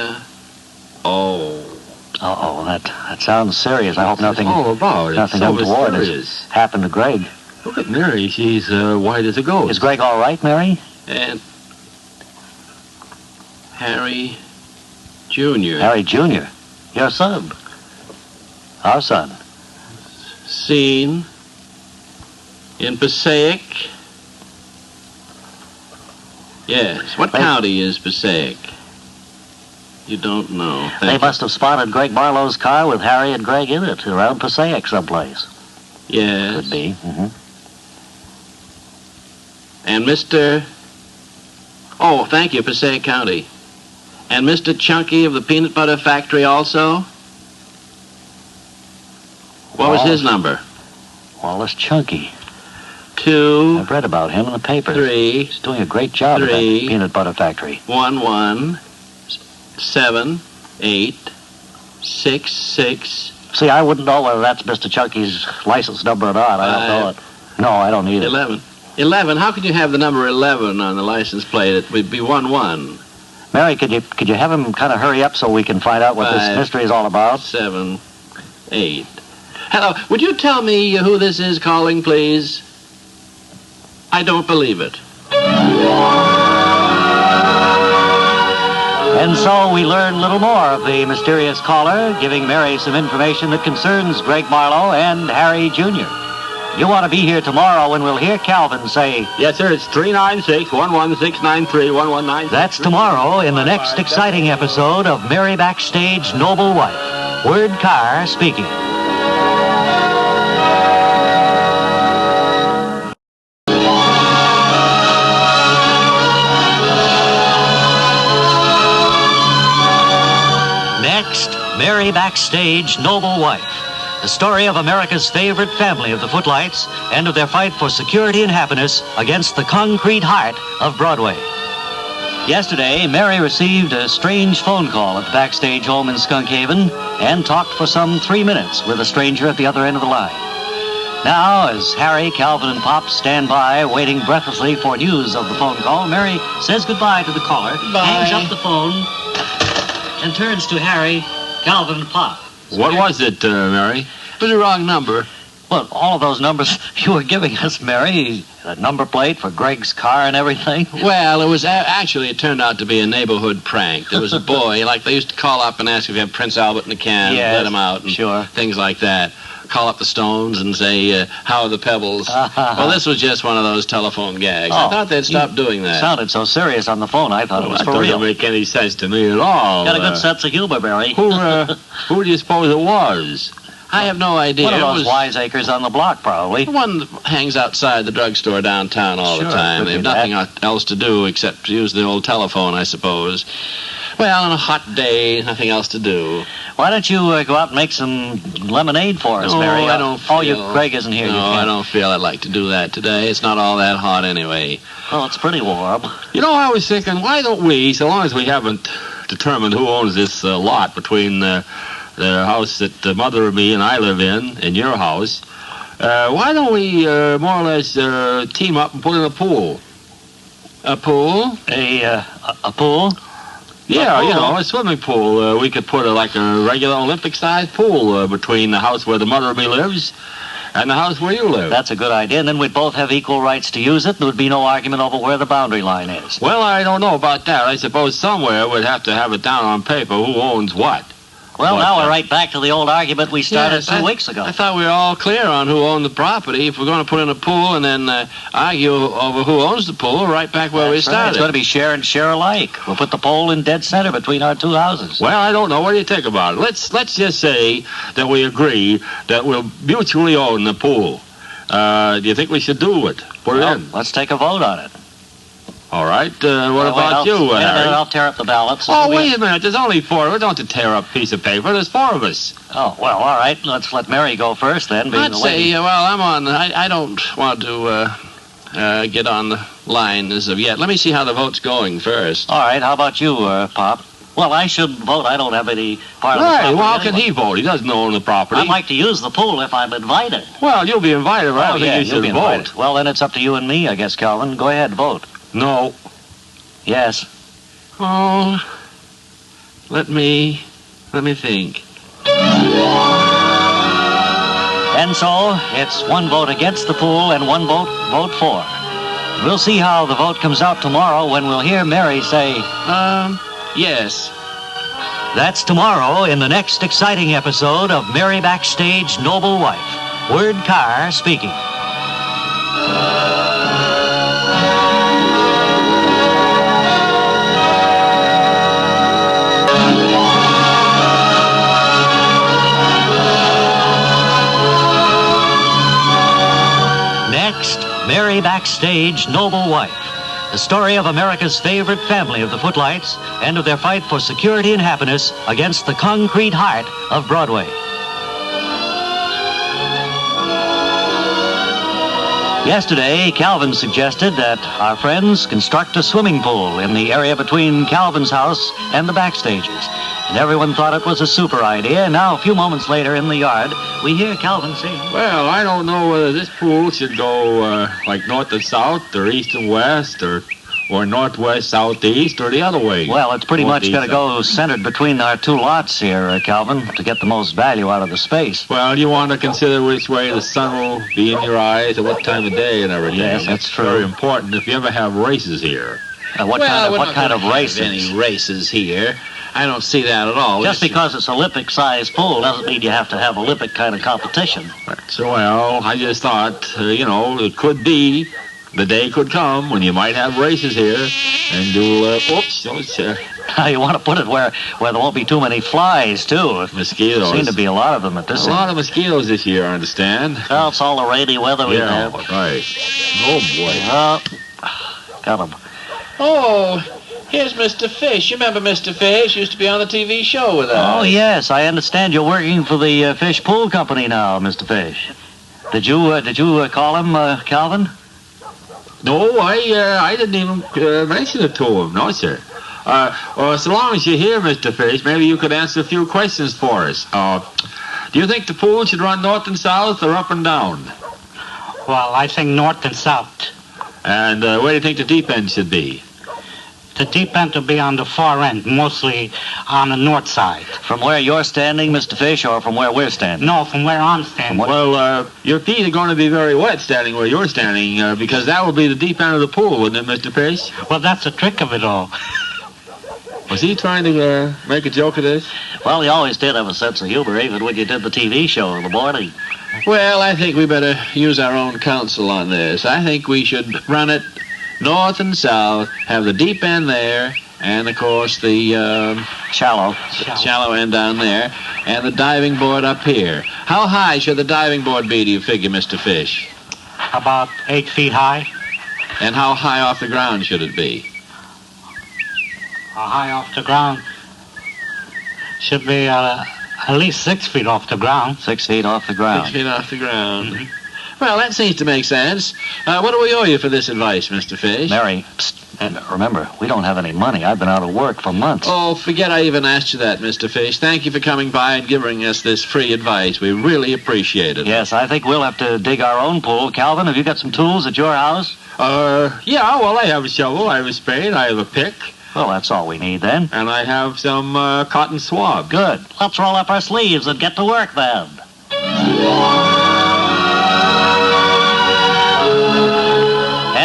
oh. Uh-oh, that sounds serious. I hope nothing about? nothing untoward has happened to Greg. Look at Mary. She's white as a ghost. Is Greg all right, Mary? And Harry Jr. Harry Jr., your son. Our son. Seen in Passaic. Yes. What They- county is Passaic? You don't know. They Thank you. must have spotted Greg Barlow's car with Harry and Greg in it around Passaic someplace. Yes. Could be. Mm-hmm. And Mr. Oh, thank you, Passaic County. And Mr. Chunky of the peanut butter factory also? What was his number? Wallace Chunky. 2 I've read about him in the paper. 3 He's doing a great job at that 3 peanut butter factory. 1 1 7 8 6 6 See, I wouldn't know whether that's Mr. Chunky's license number or not. I don't know it. No, I don't need it. 11. 11. How could you have the number 11 on the license plate? It would be 1 1 Mary, could you have him kind of hurry up so we can find out what this 5 mystery is all about? 7 8. Hello. Would you tell me who this is calling, please? I don't believe it. And so we learn a little more of the mysterious caller, giving Mary some information that concerns Greg Marlowe and Harry Jr. You want to be here tomorrow when we'll hear Calvin say, Yes, sir. It's 396-11693-1196. that's tomorrow in the next exciting episode of Mary Backstage Noble Wife. Word Carr speaking. Next, Mary Backstage Noble Wife. The story of America's favorite family of the Footlights and of their fight for security and happiness against the concrete heart of Broadway. Yesterday, Mary received a strange phone call at the Backstage home in Skunkhaven and talked for some 3 minutes with a stranger at the other end of the line. Now, as Harry, Calvin, and Pop stand by, waiting breathlessly for news of the phone call, Mary says goodbye to the caller, hangs up the phone, and turns to Harry, Calvin, and Pop. What was it, Mary? It was the wrong number. Well, all of those numbers you were giving us, Mary, that number plate for Greg's car and everything. Well, it was actually, it turned out to be a neighborhood prank. There was a boy, like they used to call up and ask if you have Prince Albert in a can, Yes, let him out, and sure. things like that. Call up the Stones and say, how are the pebbles? Well, this was just one of those telephone gags. I Oh, thought they'd stop doing that. Sounded so serious on the phone, I thought it was That for doesn't real. make any sense to me at all. Got a good sense of humor, Mary. Who do you suppose it was? I have no idea. One of It those was wiseacres on the block, probably. the one that hangs outside the drugstore downtown all Sure, the time. could They have be nothing else to do except use the old telephone, I suppose. Well, on a hot day, nothing else to do. Why don't you go out and make some lemonade for us, No, Mary? I don't Oh, feel... Greg isn't here. No, you can't. I don't feel I'd like to do that today. It's not all that hot anyway. Oh, it's pretty warm. You know, I was thinking, why don't we, so long as we haven't determined who owns this lot between the house that Mother and me and I live in and your house, why don't we more or less team up and put in a pool? A pool? A pool? Yeah, pool? you know, a swimming pool. We could put like a regular Olympic-sized pool between the house where the Mother of me lives and the house where you live. That's a good idea, and then we'd both have equal rights to use it, and there would be no argument over where the boundary line is. Well, I don't know about that. I suppose somewhere we'd have to have it down on paper who owns what. Well, But, now we're right back to the old argument we started Yes, 2 weeks ago. I thought we were all clear on who owned the property. If we're going to put in a pool and then argue over who owns the pool, right back where we That's right. started. It's going to be share and share alike. We'll put the pole in dead center between our two houses. Well, I don't know. What do you think about it? Let's just say that we agree that we'll mutually own the pool. Do you think we should do it? Put it in. Let's take a vote on it. All right. What about you, Wait a Harry? minute, I'll tear up the ballots. Oh, wait a minute. There's only 4 of us. Don't have to tear up a piece of paper. There's 4 of us. Oh, well, all right. Let's let Mary go first then, being I'd the say, lady. well, I'm on. I don't want to get on the line as of yet. Let me see how the vote's going first. All right, how about you, Pop? Well, I shouldn't vote. I don't have any part of the Right. property Well, how can anyway. he vote? He doesn't own the property. I'd like to use the pool if I'm invited. Well, you'll be invited, but I don't think you you'll should be vote. invited. Well, then it's up to you and me, I guess, Calvin. Go ahead, vote. No. Yes. Oh, let me think. And so, it's 1 vote against the pool and 1 vote for. We'll see how the vote comes out tomorrow when we'll hear Mary say, Yes. that's tomorrow in the next exciting episode of Mary Backstage Noble Wife. Word Carr speaking. Next, Mary Backstage Noble Wife. The story of America's favorite family of the Footlights and of their fight for security and happiness against the concrete heart of Broadway. Yesterday, Calvin suggested that our friends construct a swimming pool in the area between Calvin's house and the backstages. And everyone thought it was a super idea. And now, a few moments later in the yard, we hear Calvin say, Well, I don't know whether this pool should go like north and south or east and west or northwest, southeast or the other way. well, it's pretty much Northeast, going to go centered between our two lots here, Calvin, to get the most value out of the space. Well, you want to consider which way the sun will be in your eyes at what time of day and everything. Yes, that's true. Very important if you ever have races here. What we're kind not of gonna races? have any races here. I don't see that at all. Just because it's Olympic-sized pool doesn't mean you have to have Olympic kind of competition. So, well, I just thought, it could be, the day could come when you might have races here and do, Now you want to put it where there won't be too many flies, too. mosquitoes. Seem to be a lot of them at this A lot of mosquitoes this year, I understand. Well, it's all the rainy weather we've Yeah, had. right. Oh, boy. Got 'em. Oh, here's Mr. Fish. You remember Mr. Fish? Used to be on the TV show with us. Oh, yes, I understand you're working for the Fish Pool Company now, Mr. Fish. Did you call him, Calvin? No, I didn't even mention it to him. No, sir. Well, so long as you're here, Mr. Fish, maybe you could answer a few questions for us. Do you think the pool should run north and south or up and down? Well, I think north and south. And where do you think the deep end should be? The deep end will be on the far end, mostly on the north side. From where you're standing, Mr. Fish, or from where we're standing? No, from where I'm standing. Well, your feet are going to be very wet standing where you're standing because that will be the deep end of the pool, wouldn't it, Mr. Fish? Well, that's the trick of it all. Was he trying to make a joke of this? Well, he always did have a sense of humor, even when you did the TV show in the morning. Well, I think we better use our own counsel on this. I think we should run it north and south, have the deep end there, and, of course, the shallow end down there, and the diving board up here. How high should the diving board be, do you figure, Mr. Fish? About 8 feet high. And how high off the ground should it be? High off the ground. Should be at least 6 feet off the ground. 6 feet off the ground. 6 feet off the ground. Well, that seems to make sense. What do we owe you for this advice, Mr. Fish? Mary, psst, and remember, we don't have any money. I've been out of work for months. Oh, forget I even asked you that, Mr. Fish. Thank you for coming by and giving us this free advice. We really appreciate it. Yes, I think we'll have to dig our own pool. Calvin, have you got some tools at your house? Yeah, well, I have a shovel, I have a spade, I have a pick, Well, that's all we need then. and I have some cotton swab. Good. Let's roll up our sleeves and get to work then.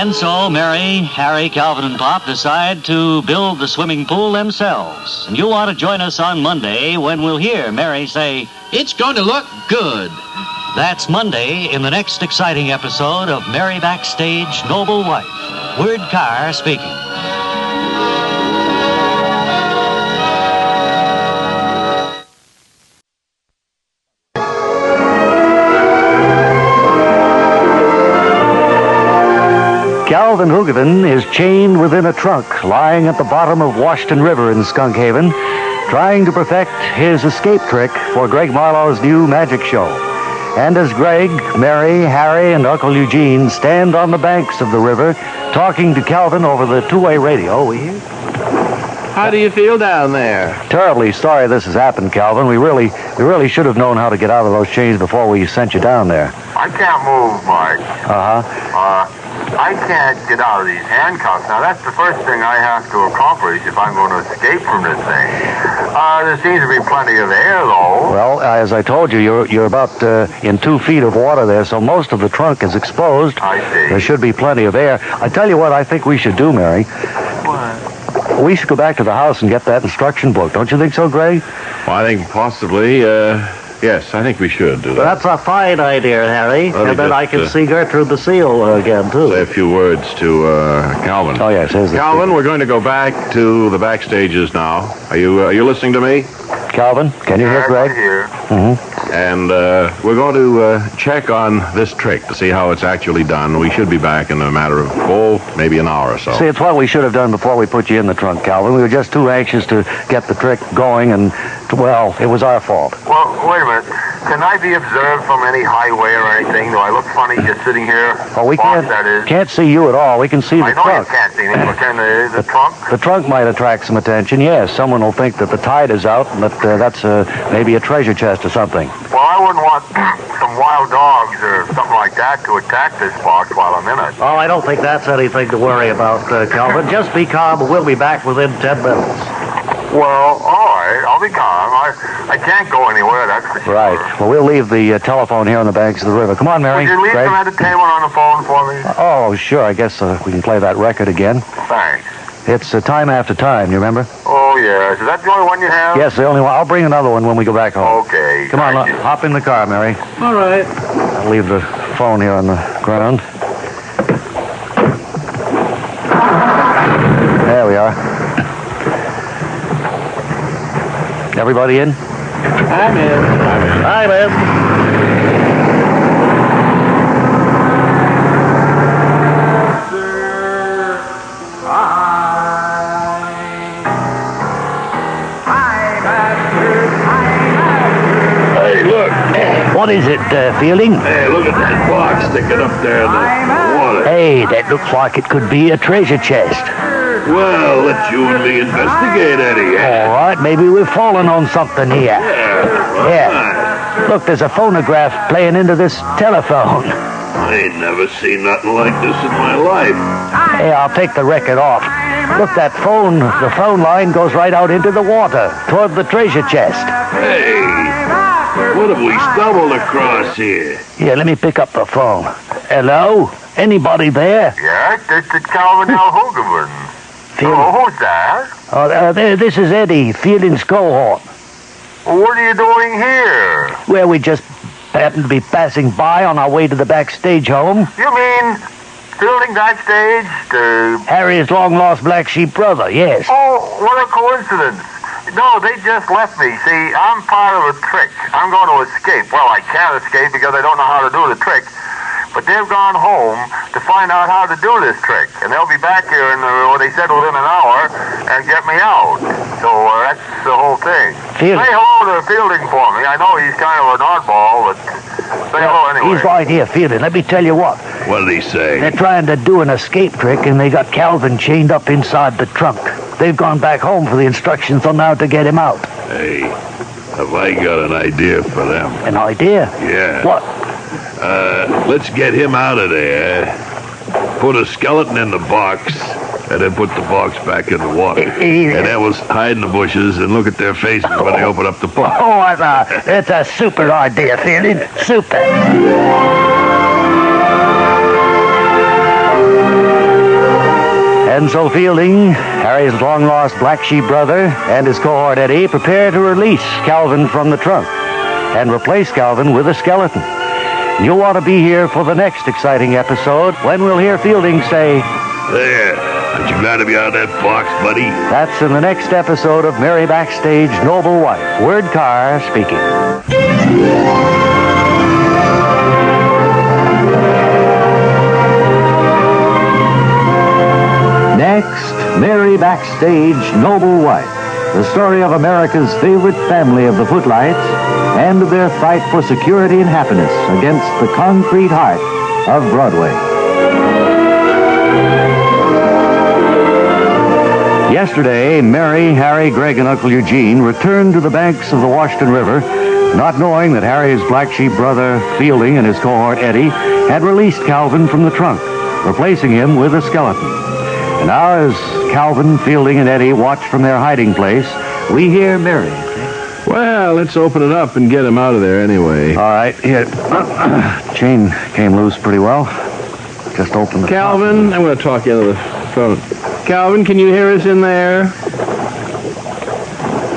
And so Mary, Harry, Calvin, and Pop decide to build the swimming pool themselves. And you want to join us on Monday when we'll hear Mary say, It's going to look good. That's Monday in the next exciting episode of Mary Backstage Noble Wife. Word Carr speaking. Calvin Hoogavan is chained within a trunk lying at the bottom of Washington River in Skunk Haven, trying to perfect his escape trick for Greg Marlowe's new magic show. And as Greg, Mary, Harry, and Uncle Eugene stand on the banks of the river talking to Calvin over the two-way radio, we hear... How do you feel down there? Terribly sorry this has happened, Calvin. We really should have known how to get out of those chains before we sent you down there. I can't move, Mike. I can't get out of these handcuffs. Now, that's the first thing I have to accomplish if I'm going to escape from this thing. There seems to be plenty of air, though. Well, as I told you, you're about in 2 feet of water there, so most of the trunk is exposed. I see. There should be plenty of air. I tell you what I think we should do, Mary. What? We should go back to the house and get that instruction book. Don't you think so, Greg? Well, I think possibly, yes, I think we should do that. That's a fine idea, Harry. Let me And then just, I can see Gertrude the Seal again, too. Say a few words to Calvin. Oh, yes. Here's the Calvin, we're going to go back to the backstages now. Are you listening to me? Calvin, can you hear Yes, Greg? I hear. Mm-hmm. And we're going to check on this trick to see how it's actually done. We should be back in a matter of, maybe an hour or so. See, it's what we should have done before we put you in the trunk, Calvin. We were just too anxious to get the trick going, and, well, it was our fault. Well, wait a minute. Can I be observed from any highway or anything? Do I look funny just sitting here? Well, we Boss, that is. can't see you at all. We can see the I know trunk. you can't see me, but can the trunk? The trunk might attract some attention, yes. Someone will think that the tide is out and that that's maybe a treasure chest or something. Well, I wouldn't want some wild dogs or something like that to attack this box while I'm in it. Oh, I don't think that's anything to worry about, Calvin. Just be calm, and we'll be back within 10 minutes. Well, all right. I'll be calm. I can't go anywhere, that's for sure. Right. Well, we'll leave the telephone here on the banks of the river. Come on, Mary. Would you leave Greg? some entertainment on the phone for me? Oh, sure. I guess we can play that record again. Thanks. It's Time After Time, you remember? Oh, yes. Is that the only one you have? Yes, the only one. I'll bring another one when we go back home. Okay. Come on, thank you. hop in the car, Mary. All right. I'll leave the phone here on the ground. There we are. Everybody in? I'm in. I'm in. Hey, look. What is it, Fielding? Hey, look at that box sticking up there in the water. Hey, that looks like it could be a treasure chest. Well, let you and me investigate, Eddie. All right, maybe we've fallen on something here. Yeah. Look, there's a phonograph playing into this telephone. I ain't never seen nothing like this in my life. Hey, I'll take the record off. Look, the phone line goes right out into the water, toward the treasure chest. Hey, what have we stumbled across here? Here, let me pick up the phone. Hello? Anybody there? Yes, this is Calvin L. Hoogavan. Oh, who's that? This is Eddie, Fielding's cohort. Well, what are you doing here? Well, we just happened to be passing by on our way to the backstage home. You mean Fielding backstage? Harry's long-lost black sheep brother, yes. Oh, what a coincidence. No, they just left me. See, I'm part of a trick. I'm going to escape. Well, I can't escape because I don't know how to do the trick. But they've gone home to find out how to do this trick. And they'll be back here in, they said, within an hour and get me out. So that's the whole thing. Fielding. Say hello to Fielding for me. I know he's kind of an oddball, but say hello anyway. He's right here, Fielding. Let me tell you what. What did he say? They're trying to do an escape trick, and they got Calvin chained up inside the trunk. They've gone back home for the instructions on how to get him out. Hey, have I got an idea for them? An idea? Yeah. What? Let's get him out of there. Put a skeleton in the box, and then put the box back in the water. And then we'll hide in the bushes and look at their faces when they open up the box. Oh, that's a super idea, Fielding. Super. And so Fielding, Harry's long-lost black sheep brother, and his cohort Eddie prepare to release Calvin from the trunk and replace Calvin with a skeleton. You'll want to be here for the next exciting episode when we'll hear Fielding say, There, aren't you glad to be out of that box, buddy? That's in the next episode of Mary Backstage Noble Wife. Word Carr speaking. Next, Mary Backstage Noble Wife. The story of America's favorite family of the Footlights and of their fight for security and happiness against the concrete heart of Broadway. Yesterday, Mary, Harry, Greg, and Uncle Eugene returned to the banks of the Washington River, not knowing that Harry's black sheep brother, Fielding, and his cohort, Eddie, had released Calvin from the trunk, replacing him with a skeleton. And now, as Calvin, Fielding, and Eddie watch from their hiding place, we hear Mary. Well, let's open it up and get him out of there anyway. All right, here. Chain came loose pretty well. Just open the Calvin, I'm going to talk into the phone. Calvin, can you hear us in there?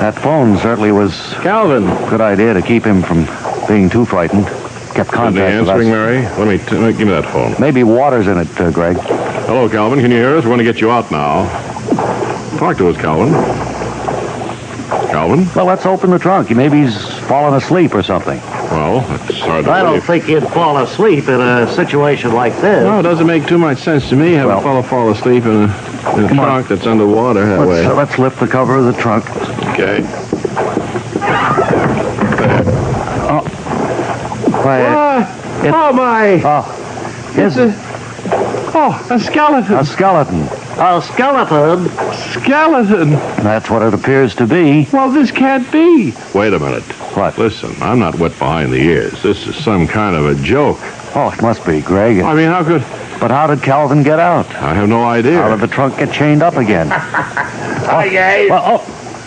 That phone certainly was Calvin. a good idea to keep him from being too frightened. Kept contact with us. Answering, Mary? Let me give me that phone. Maybe water's in it, Greg. Hello, Calvin. Can you hear us? We're going to get you out now. Talk to us, Calvin. Calvin? Well, let's open the trunk. Maybe he's fallen asleep or something. Well, it's hard to I don't believe. think he'd fall asleep in a situation like this. No, it doesn't make too much sense to me. Have a fellow fall asleep in a trunk that's underwater that way. Let's lift the cover of the trunk. Okay. Oh, my. Oh, It's a skeleton. a skeleton. A skeleton? Skeleton? That's what it appears to be. Well, this can't be. Wait a minute. What? Listen, I'm not wet behind the ears. This is some kind of a joke. Oh, it must be, Greg. I mean, how could... But how did Calvin get out? I have no idea. How did the trunk get chained up again? Hi, guys. Well,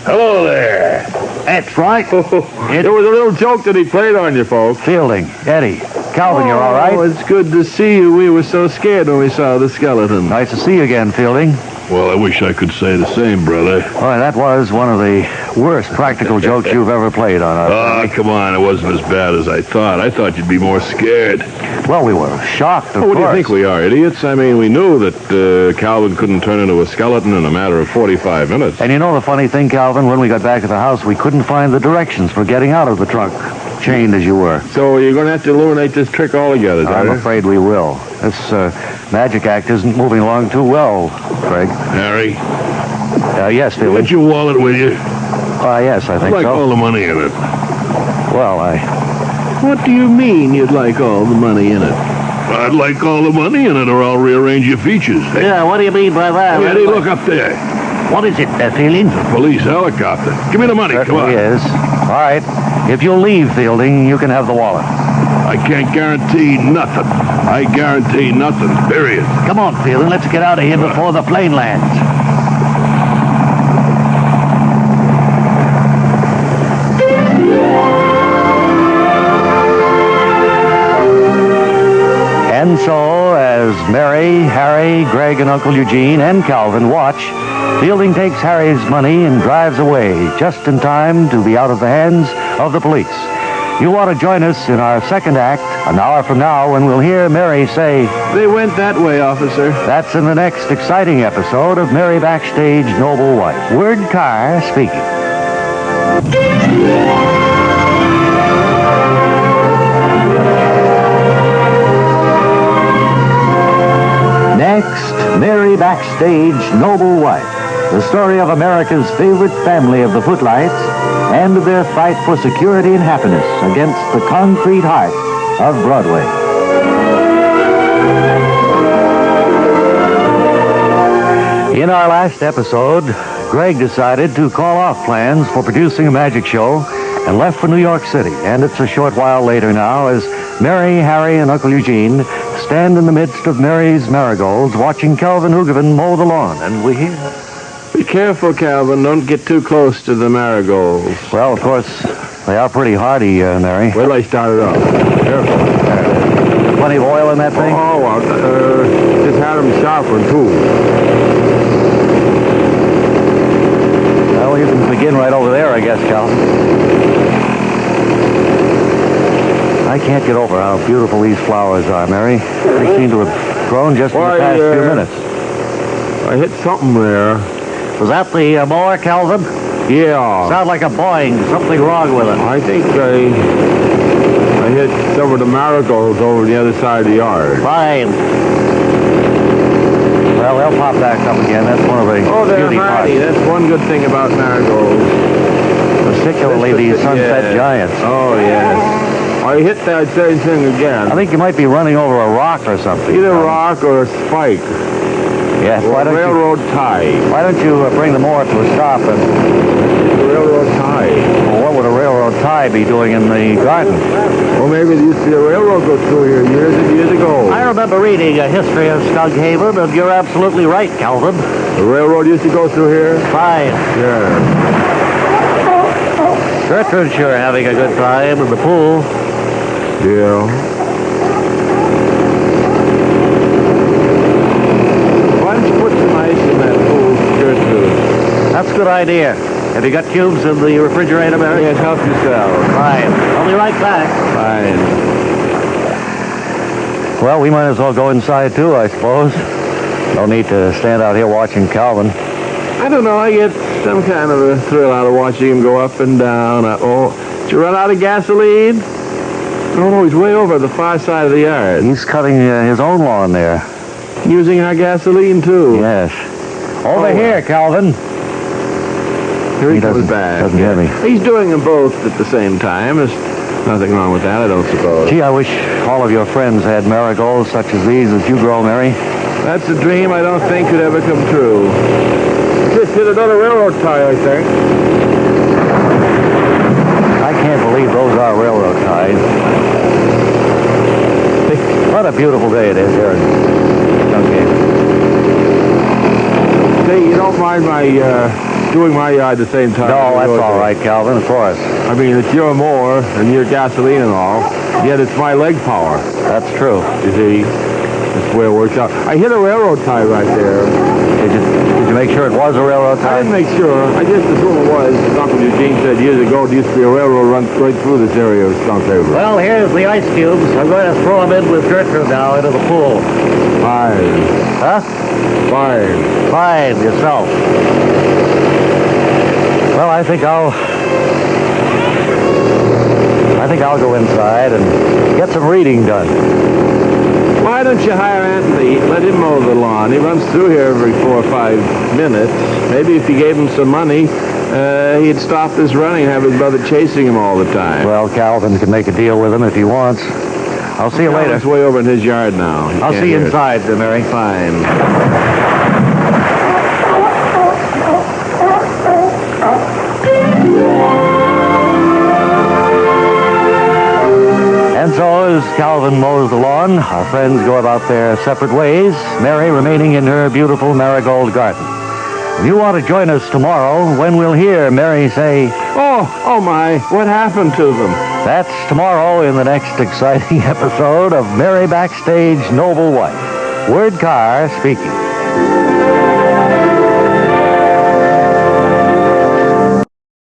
Hello there. that's right. It was a little joke that he played on you, folks. Fielding, Eddie, Calvin, you're all right? Oh, it's good to see you. We were so scared when we saw the skeleton. Nice to see you again, Fielding. Well, I wish I could say the same, brother. Boy, that was one of the worst practical jokes you've ever played on us. Oh, come on. It wasn't as bad as I thought. I thought you'd be more scared. Well, we were shocked, of What do you course. think we are, idiots? I mean, we knew that Calvin couldn't turn into a skeleton in a matter of 45 minutes. And you know the funny thing, Calvin? When we got back to the house, we couldn't find the directions for getting out of the trunk, chained as you were. So you're going to have to eliminate this trick altogether, I'm Doctor. afraid we will. This magic act isn't moving along too well, Greg. Harry, Yes, you Fielding. got your wallet with you? Yes, I I'd think like so. all the money in it. Well, What do you mean you'd like all the money in it? I'd like all the money in it, or I'll rearrange your features. Yeah, what do you mean by that? Hey, Eddie, look up there. What is it, Fielding? Police helicopter. Give me the money. Come on. Certainly is. All right. If you'll leave, Fielding, you can have the wallet. I can't guarantee nothing. I guarantee nothing, period. Come on, Fielding. Let's get out of here before the plane lands. And so, as Mary, Harry, Greg, and Uncle Eugene and Calvin watch, Fielding takes Harry's money and drives away just in time to be out of the hands of the police. You want to join us in our second act an hour from now when we'll hear Mary say, They went that way, officer. that's in the next exciting episode of Mary Backstage Noble Wife. Word Carr speaking. Next, Mary Backstage Noble Wife. The story of America's favorite family of the Footlights and of their fight for security and happiness against the concrete heart of Broadway. In our last episode, Greg decided to call off plans for producing a magic show and left for New York City. And it's a short while later now as Mary, Harry, and Uncle Eugene stand in the midst of Mary's marigolds watching Calvin Hoogovan mow the lawn. And we hear... Be careful, Calvin. Don't get too close to the marigolds. Well, of course, they are pretty hardy, Mary. Wait till I start it off. Careful. plenty of oil in that thing? Oh, well, just had them sharpened, too. Well, you can begin right over there, I guess, Calvin. I can't get over how beautiful these flowers are, Mary. They seem to have grown just in the past few minutes. I hit something there. Was that the mower, Calvin? Yeah. Sounded like a boing. Something wrong with it. I think I hit some of the marigolds over the other side of the yard. Fine. Well, they'll pop back up again. That's one of the beauty parts. That's one good thing about marigolds. Particularly these sunset giants. Oh, yes. I hit that same thing again. I think you might be running over a rock or something. Either a rock or a spike. Yes. Or a railroad tie. Why don't you bring the mower to a stop and... A railroad tie. Well, what would a railroad tie be doing in the garden? Well, maybe there used to be a railroad go through here years and years ago. I remember reading a history of Skughaven, and you're absolutely right, Calvin. The railroad used to go through here? Fine. Yeah. Gertrude's sure having a good time in the pool. Yeah. Why don't you put some ice in that pool, Gertrude? That's a good idea. Have you got cubes in the refrigerator, Mary? Yes, help yourself. Fine. I'll be right back. Fine. Well, we might as well go inside, too, I suppose. No need to stand out here watching Calvin. I don't know. I get some kind of a thrill out of watching him go up and down. Did you run out of gasoline? No, he's way over the far side of the yard. He's cutting his own lawn there. Using our gasoline, too. Yes. Over here, Calvin. Here he comes back. Doesn't hear me. He's doing them both at the same time. There's nothing wrong with that, I don't suppose. Gee, I wish all of your friends had marigolds such as these that you grow, Mary. That's a dream I don't think could ever come true. Just hit another railroad tie, I think. I can't believe those are railroad ties. What a beautiful day it is here in Skughaven. Say, you don't mind my doing my yard at the same time? No, that's all right, Calvin, of course. I mean, it's your mower and your gasoline and all, yet it's my leg power. That's true. You see? That's the way it works out. I hit a railroad tie right there. Did you make sure it was a railroad tie? I didn't make sure. I just assumed it was. Uncle Eugene said years ago there used to be a railroad run right through this area of Skughaven. Well, here's the ice cubes. I'm going to throw them in with Gertrude now into the pool. Fine. Huh? Fine. Fine, yourself. Well, I think I'll go inside and get some reading done. Why don't you hire Anthony? Let him mow the lawn. He runs through here every 4 or 5 minutes. Maybe if you gave him some money, he'd stop this running and have his brother chasing him all the time. Well, Calvin can make a deal with him if he wants. I'll see you later. He's way over in his yard now. I'll see you inside, Mary. Fine. And so, as Calvin mows the lawn, our friends go about their separate ways, Mary remaining in her beautiful marigold garden. If you want to join us tomorrow, when we'll hear Mary say, Oh my, what happened to them? That's tomorrow in the next exciting episode of Mary Backstage Noble Wife. Word Carr speaking.